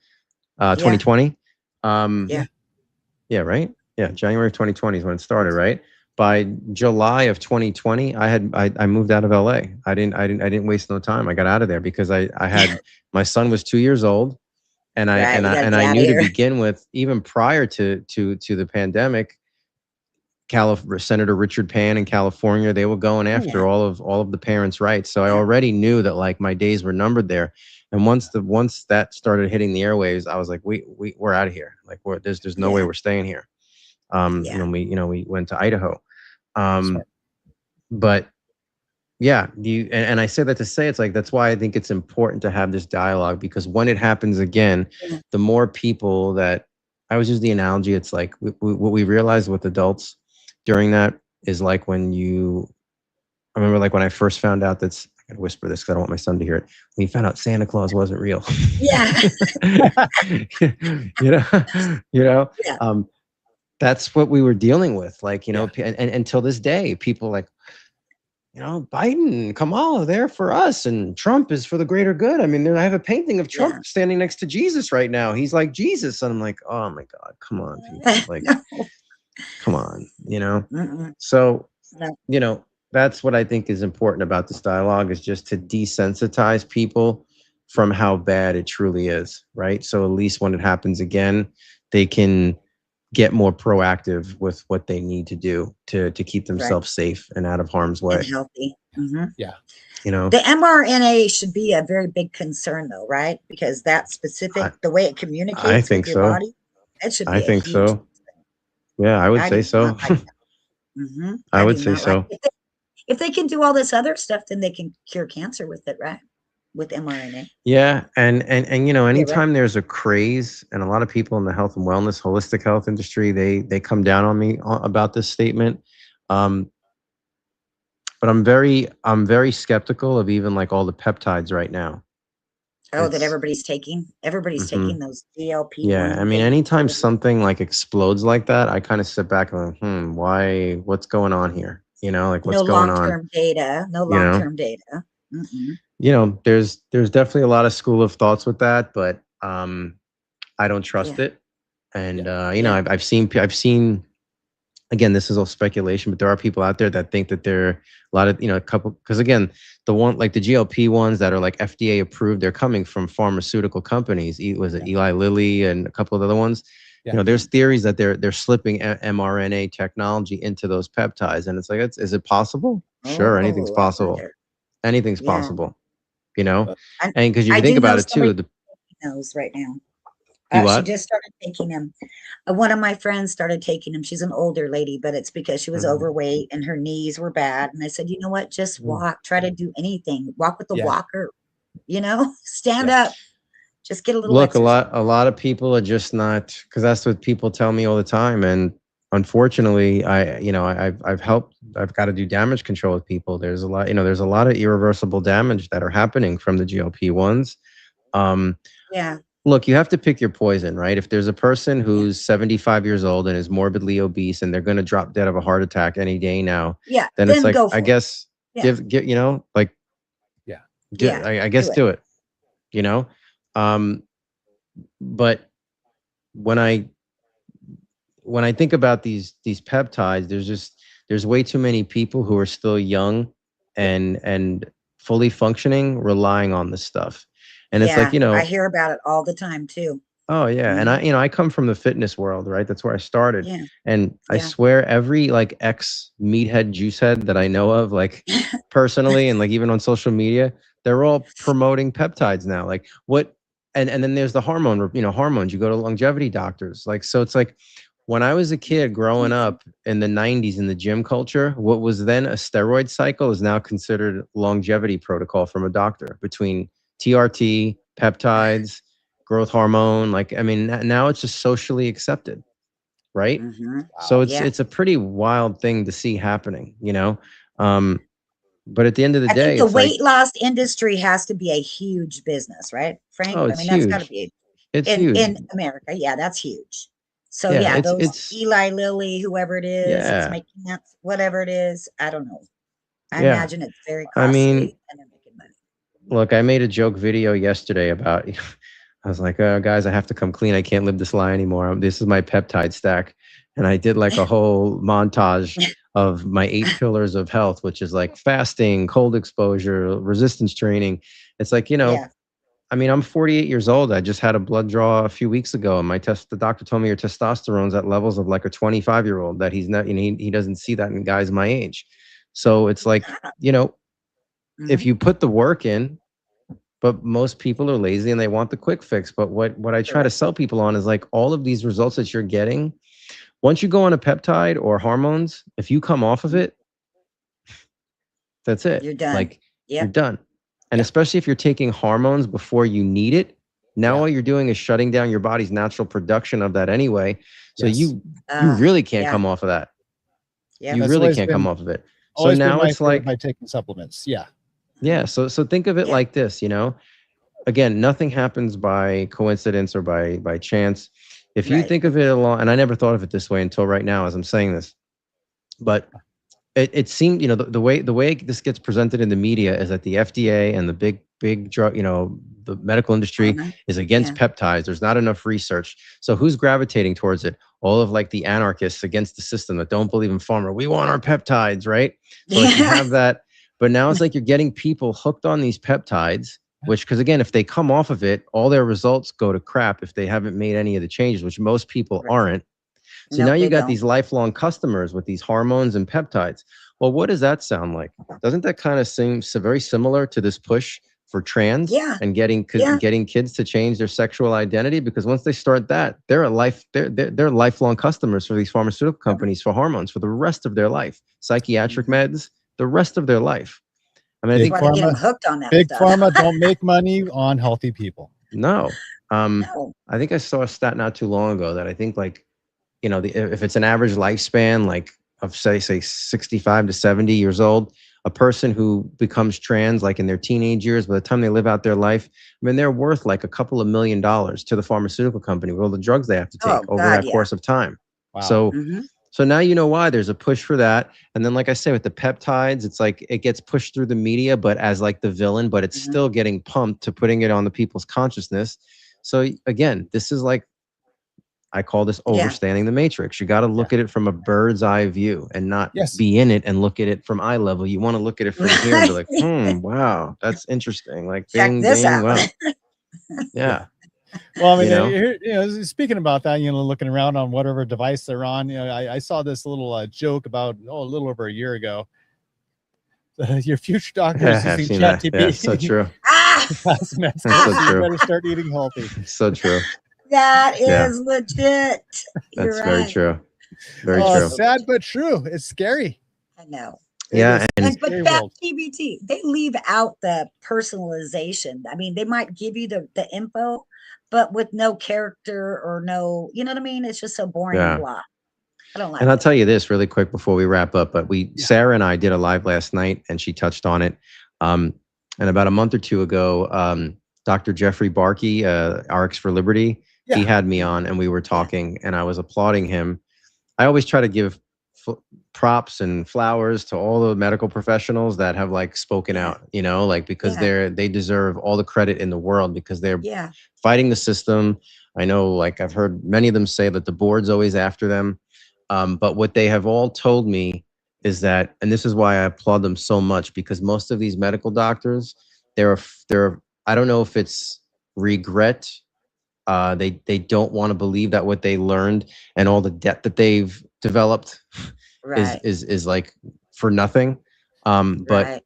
2020. Yeah, right. Yeah, January of 2020 is when it started, right? By July of 2020, I moved out of LA. I didn't waste no time. I got out of there because I had my son was 2 years old, and I knew to begin with, even prior to the pandemic, Senator Richard Pan in California, they were going after all of the parents' rights. So I already knew that like my days were numbered there. And once that started hitting the airwaves, I was like, we're out of here. Like there's no way we're staying here. And then we went to Idaho. But yeah, and I say that to say, it's like, that's why I think it's important to have this dialogue, because when it happens again, the more people that, I always use the analogy, it's like what we realize with adults during that is like I remember like when I first found out I gotta whisper this because I don't want my son to hear it. When you found out Santa Claus wasn't real. Yeah. That's what we were dealing with. Like, and until this day, people like, Biden, Kamala, they're for us, and Trump is for the greater good. I mean, I have a painting of Trump standing next to Jesus right now. He's like Jesus. And I'm like, oh my God, come on, people. Like, come on, So, that's what I think is important about this dialogue, is just to desensitize people from how bad it truly is, right? So at least when it happens again, they can get more proactive with what they need to do to keep themselves safe and out of harm's way. And healthy. Yeah. The mRNA should be a very big concern though, right? Because that specific, the way it communicates with your body, it should be I think so. Yeah, I would say so. I would say so. If they can do all this other stuff, then they can cure cancer with it, right? With mRNA. Yeah, and anytime there's a craze, and a lot of people in the health and wellness, holistic health industry, they come down on me about this statement. But I'm very skeptical of even like all the peptides right now. That everybody's taking taking those GLP. Yeah, I mean, anytime something like explodes like that, I kind of sit back and like, why? What's going on here? Like what's going on? No long-term data. No long-term data. There's definitely a lot of school of thoughts with that, but I don't trust it. And I've seen, again, this is all speculation, but there are people out there that think that there are a lot of, a couple, because again, the one like the GLP ones that are like FDA approved, they're coming from pharmaceutical companies. Was it Eli Lilly and a couple of other ones? There's theories that they're slipping mRNA technology into those peptides, and it's like, is it possible? Sure, anything's possible. Anything's possible, and because you think about it too, knows right now. She just started taking them. One of my friends started taking them. She's an older lady, but it's because she was overweight and her knees were bad. And I said, you know what? Just walk. Try to do anything. Walk with the walker. Stand up. Just get a little. Look, exercise. a lot of people are just not, because that's what people tell me all the time. And unfortunately, I've helped. I've got to do damage control with people. There's a lot, there's a lot of irreversible damage that are happening from the GLP-1s. Look, you have to pick your poison, right? If there's a person who's 75 years old and is morbidly obese and they're going to drop dead of a heart attack any day now, then it's like, I guess, I guess do it, but when I think about these peptides, there's way too many people who are still young and fully functioning, relying on this stuff. And it's like, I hear about it all the time too. Oh yeah. And I come from the fitness world, right? That's where I started. And I swear every like ex meathead juice head that I know of, like personally, and like even on social media, they're all promoting peptides now. Like what, and then there's the hormones, you go to longevity doctors. Like, so it's like, when I was a kid growing up in the 90s in the gym culture, what was then a steroid cycle is now considered longevity protocol from a doctor, between TRT, peptides, growth hormone. Like, I mean, now it's just socially accepted, right? So it's a pretty wild thing to see happening, but at the end of the day, the weight loss industry has to be a huge business, right, Frank? Oh, it's huge. That's got to be huge in America. Yeah, that's huge. So those Eli Lilly, whoever it is, it's making that, whatever it is, I don't know. I imagine it's very costly. I mean, and they're making money. Look, I made a joke video yesterday about I was like, guys, I have to come clean. I can't live this lie anymore. This is my peptide stack. And I did like a whole montage of my 8 pillars of health, which is like fasting, cold exposure, resistance training. It's like, I mean, I'm 48 years old. I just had a blood draw a few weeks ago, and the doctor told me your testosterone's at levels of like a 25-year-old, that he's not, he doesn't see that in guys my age. So it's like, if you put the work in, but most people are lazy and they want the quick fix. But what I try to sell people on is like all of these results that you're getting. Once you go on a peptide or hormones, if you come off of it, that's it. You're done. Like you're done. And especially if you're taking hormones before you need it, now all you're doing is shutting down your body's natural production of that anyway. So you really can't come off of that. Yeah, you really can't come off of it. So now it's like by taking supplements. Yeah. Yeah. So think of it like this, again, nothing happens by coincidence or by chance. If you think of it along, and I never thought of it this way until right now as I'm saying this, but it seemed, the way this gets presented in the media is that the FDA and the big drug, the medical industry is against peptides. There's not enough research. So who's gravitating towards it? All of like the anarchists against the system that don't believe in pharma. We want our peptides, right? So like you have that, but now it's like you're getting people hooked on these peptides, which, because again, if they come off of it, all their results go to crap if they haven't made any of the changes, which most people aren't. So now you got these lifelong customers with these hormones and peptides. Well, what does that sound like? Doesn't that kind of seem very similar to this push for trans and getting kids to change their sexual identity? Because once they start that, they're lifelong customers for these pharmaceutical companies for hormones for the rest of their life, psychiatric meds, the rest of their life. I mean, I think get them hooked on that big stuff. pharma don't make money on healthy people. No. I think I saw a stat not too long ago that I think like, if it's an average lifespan, like of say 65 to 70 years old, a person who becomes trans, like in their teenage years, by the time they live out their life, I mean, they're worth like a couple of $1 million to the pharmaceutical company with all the drugs they have to take over that course of time. Wow. So now you know why there's a push for that. And then, like I say, with the peptides, it's like it gets pushed through the media, but as like the villain, but it's still getting pumped to putting it on the people's consciousness. So again, this is like, I call this overstanding the matrix. You got to look at it from a bird's eye view and not be in it and look at it from eye level. You want to look at it from here and be like, wow, that's interesting. Like, check this out. Wow. Yeah. Well, I mean, speaking about that, looking around on whatever device they're on, I saw this little joke about, a little over a year ago. Your future doctor is using ChatGPT. Yeah, so true. That's so true. You better start eating healthy. So true. That is legit. That's very true. Very true. Sad but true. It's scary. I know. Yeah, but that ChatGPT, they leave out the personalization. I mean, they might give you the info, but with no character or no, you know what I mean? It's just so boring and blah. I don't like And I'll tell you this really quick before we wrap up, but Sarah and I did a live last night and she touched on it. And about a month or two ago, Dr. Jeffrey Barkey, RX for Liberty, he had me on and we were talking and I was applauding him. I always try to give props and flowers to all the medical professionals that have like spoken out, because they deserve all the credit in the world because they're fighting the system. I know, like I've heard many of them say that the board's always after them. But what they have all told me is that, and this is why I applaud them so much, because most of these medical doctors, they're I don't know if it's regret. They don't want to believe that what they learned and all the debt that they've developed is like for nothing. But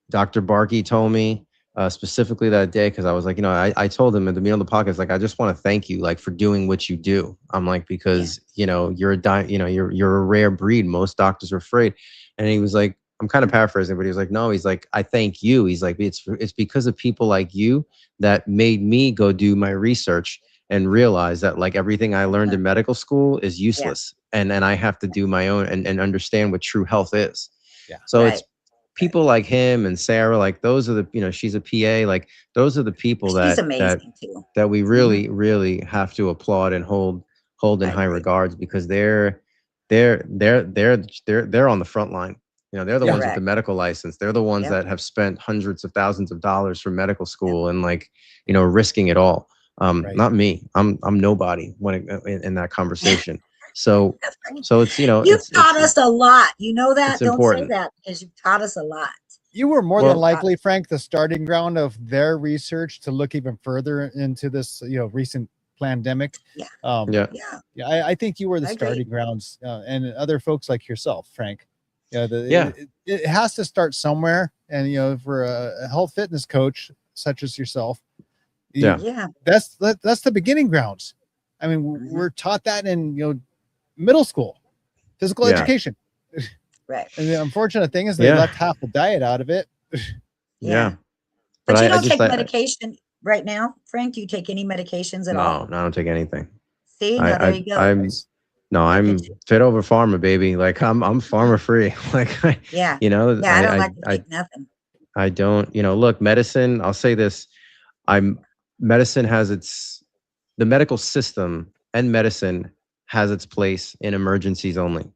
Dr. Barkey told me specifically that day, because I was like, I told him at the beginning of the podcast, like, I just want to thank you, like, for doing what you do. I'm like, because you're a rare breed. Most doctors are afraid. And he was like, I'm kind of paraphrasing, but he was like, no, he's like, I thank you. He's like, it's because of people like you that made me go do my research and realize that like everything I learned in medical school is useless. And I have to do my own and understand what true health is. Yeah. So it's people like him and Sarah, like those are the, she's a PA, like those are the people that we really, really have to applaud and hold in high regards, because they're on the front line. They're the ones with the medical license. They're the ones that have spent hundreds of thousands of dollars for medical school and like, risking it all. Not me. I'm nobody when in that conversation. So it's, you know, you've taught us a lot. You know that? Don't important. say that, because you've taught us a lot. You were more than likely, Frank, the starting ground of their research to look even further into this, you know, recent pandemic. Yeah. I think you were the starting grounds, and other folks like yourself, Frank. It has to start somewhere, and you know, for a health fitness coach such as yourself, that's the beginning grounds. I mean, we're taught that in, you know, middle school, physical education. Right. And the unfortunate thing is they left half the diet out of it. But you don't take medication right now, Frank? Do you take any medications at all? No, I don't take anything. See, now there you go. I'm fit over pharma, baby. Like I'm pharma free. Like you know, I don't like to take nothing. I don't, you know, look, medicine, I'll say this. Medicine has the medical system and medicine has its place in emergencies only.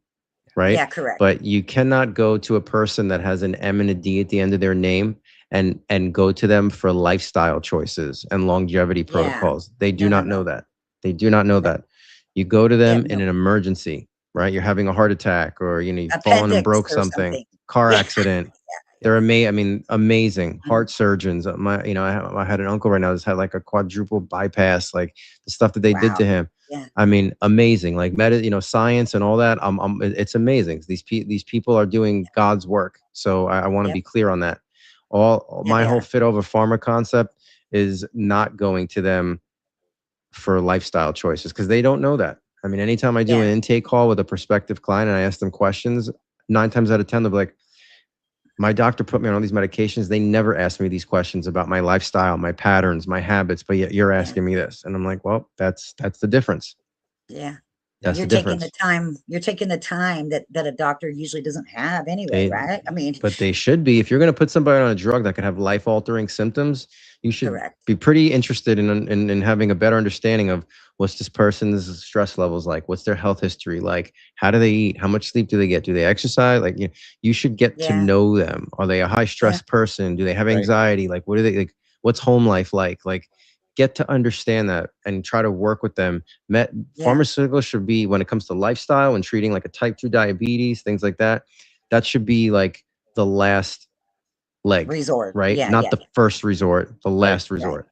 Right? Yeah, correct. But you cannot go to a person that has an M and a D at the end of their name and go to them for lifestyle choices and longevity protocols. They do not know that. They do not know that. You go to them in an emergency, right? You're having a heart attack, or you know, you've fallen and broke something. Car accident. They're amazing heart surgeons. I had an uncle right now that's had like a quadruple bypass, like the stuff that they did to him. I mean, amazing, like science and all that. It's amazing. These people are doing God's work. So I want to be clear on that. My whole fit over pharma concept is not going to them for lifestyle choices, because they don't know that. I mean, anytime I do an intake call with a prospective client and I ask them questions, 9 times out of 10, they'll be like, my doctor put me on all these medications. They never asked me these questions about my lifestyle, my patterns, my habits, but yet you're asking me this. And I'm like, well, that's the difference. Yeah. That's you're the difference. You're taking the time that a doctor usually doesn't have anyway, right? I mean, but they should be. If you're going to put somebody on a drug that could have life-altering symptoms, you should be pretty interested in having a better understanding of what's this person's stress levels like, what's their health history like, how do they eat, how much sleep do they get, do they exercise? Like, you should get to know them. Are they a high stress person? Do they have anxiety? Like, what do they like? What's home life like? Like, get to understand that and try to work with them. Pharmaceuticals should be, when it comes to lifestyle and treating like a type 2 diabetes, things like that, that should be like the last leg resort, right? Not the first resort, the last resort.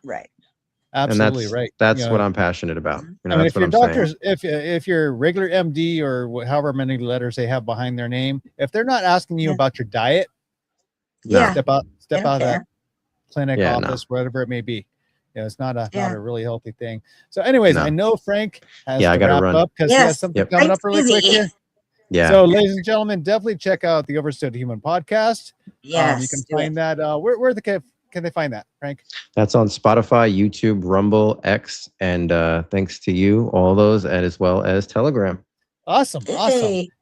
Right. Absolutely. And that's what I'm passionate about. You know, I mean, that's if your what I'm doctors, if your regular MD or however many letters they have behind their name, if they're not asking you about your diet, step out of that clinic, office, whatever it may be. It's not a really healthy thing. So anyways, I know Frank has to wrap up because he has something coming up really quick here. So ladies and gentlemen, definitely check out the Overstood Human podcast. Yes. You can find that. Where can they find that, Frank? That's on Spotify, YouTube, Rumble, X, and thanks to you, all those, and as well as Telegram. Awesome.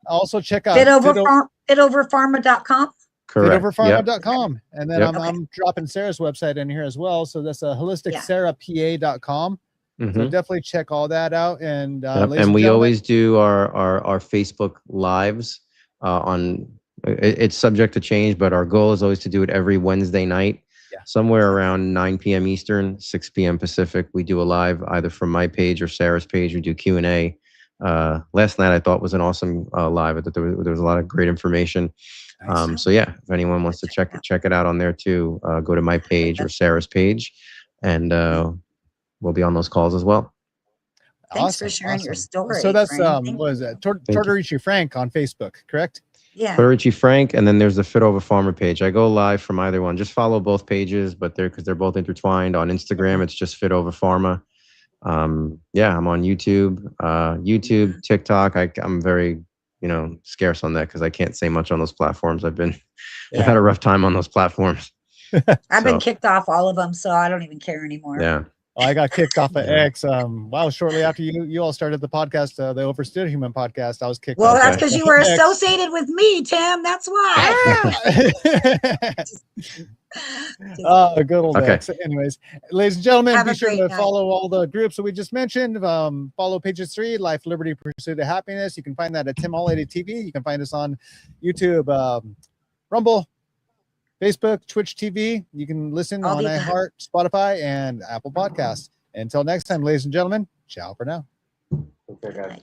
Also check out fitoverpharma.com. Correct. Fitoverpharma.com. And then I'm dropping Sarah's website in here as well. So that's holisticsarahpa.com. So definitely check all that out. And and we always do our Facebook lives on. It's subject to change, but our goal is always to do it every Wednesday night, somewhere around 9 p.m. Eastern, 6 p.m. Pacific. We do a live either from my page or Sarah's page. We do Q&A. Last night I thought was an awesome live. I thought there was a lot of great information. So yeah, if anyone wants to check it out on there too, go to my page or Sarah's page, and we'll be on those calls as well. Thanks for sharing your story. So that's what is that? Tortorici Frank on Facebook, correct? Yeah. Tortorici Frank, and then there's the Fit Over Pharma page. I go live from either one. Just follow both pages, but because they're both intertwined. On Instagram, it's just Fit Over Pharma. I'm on YouTube, TikTok. I'm very scarce on that because I can't say much on those platforms. I've had a rough time on those platforms. I've been kicked off all of them, so I don't even care anymore. Yeah. I got kicked off of X. Shortly after you all started the podcast, the Overstood Human podcast, I was kicked off. Well, that's because you were associated with me, Tim. That's why. Good old X. Anyways, ladies and gentlemen, be sure to follow all the groups that we just mentioned. Follow pages 3, Life, Liberty, Pursuit of Happiness. You can find that at Tim Holliday TV. You can find us on YouTube, Rumble, Facebook, Twitch TV. You can listen on iHeart, Spotify, and Apple Podcasts. Until next time, ladies and gentlemen, ciao for now. Okay, guys. Bye.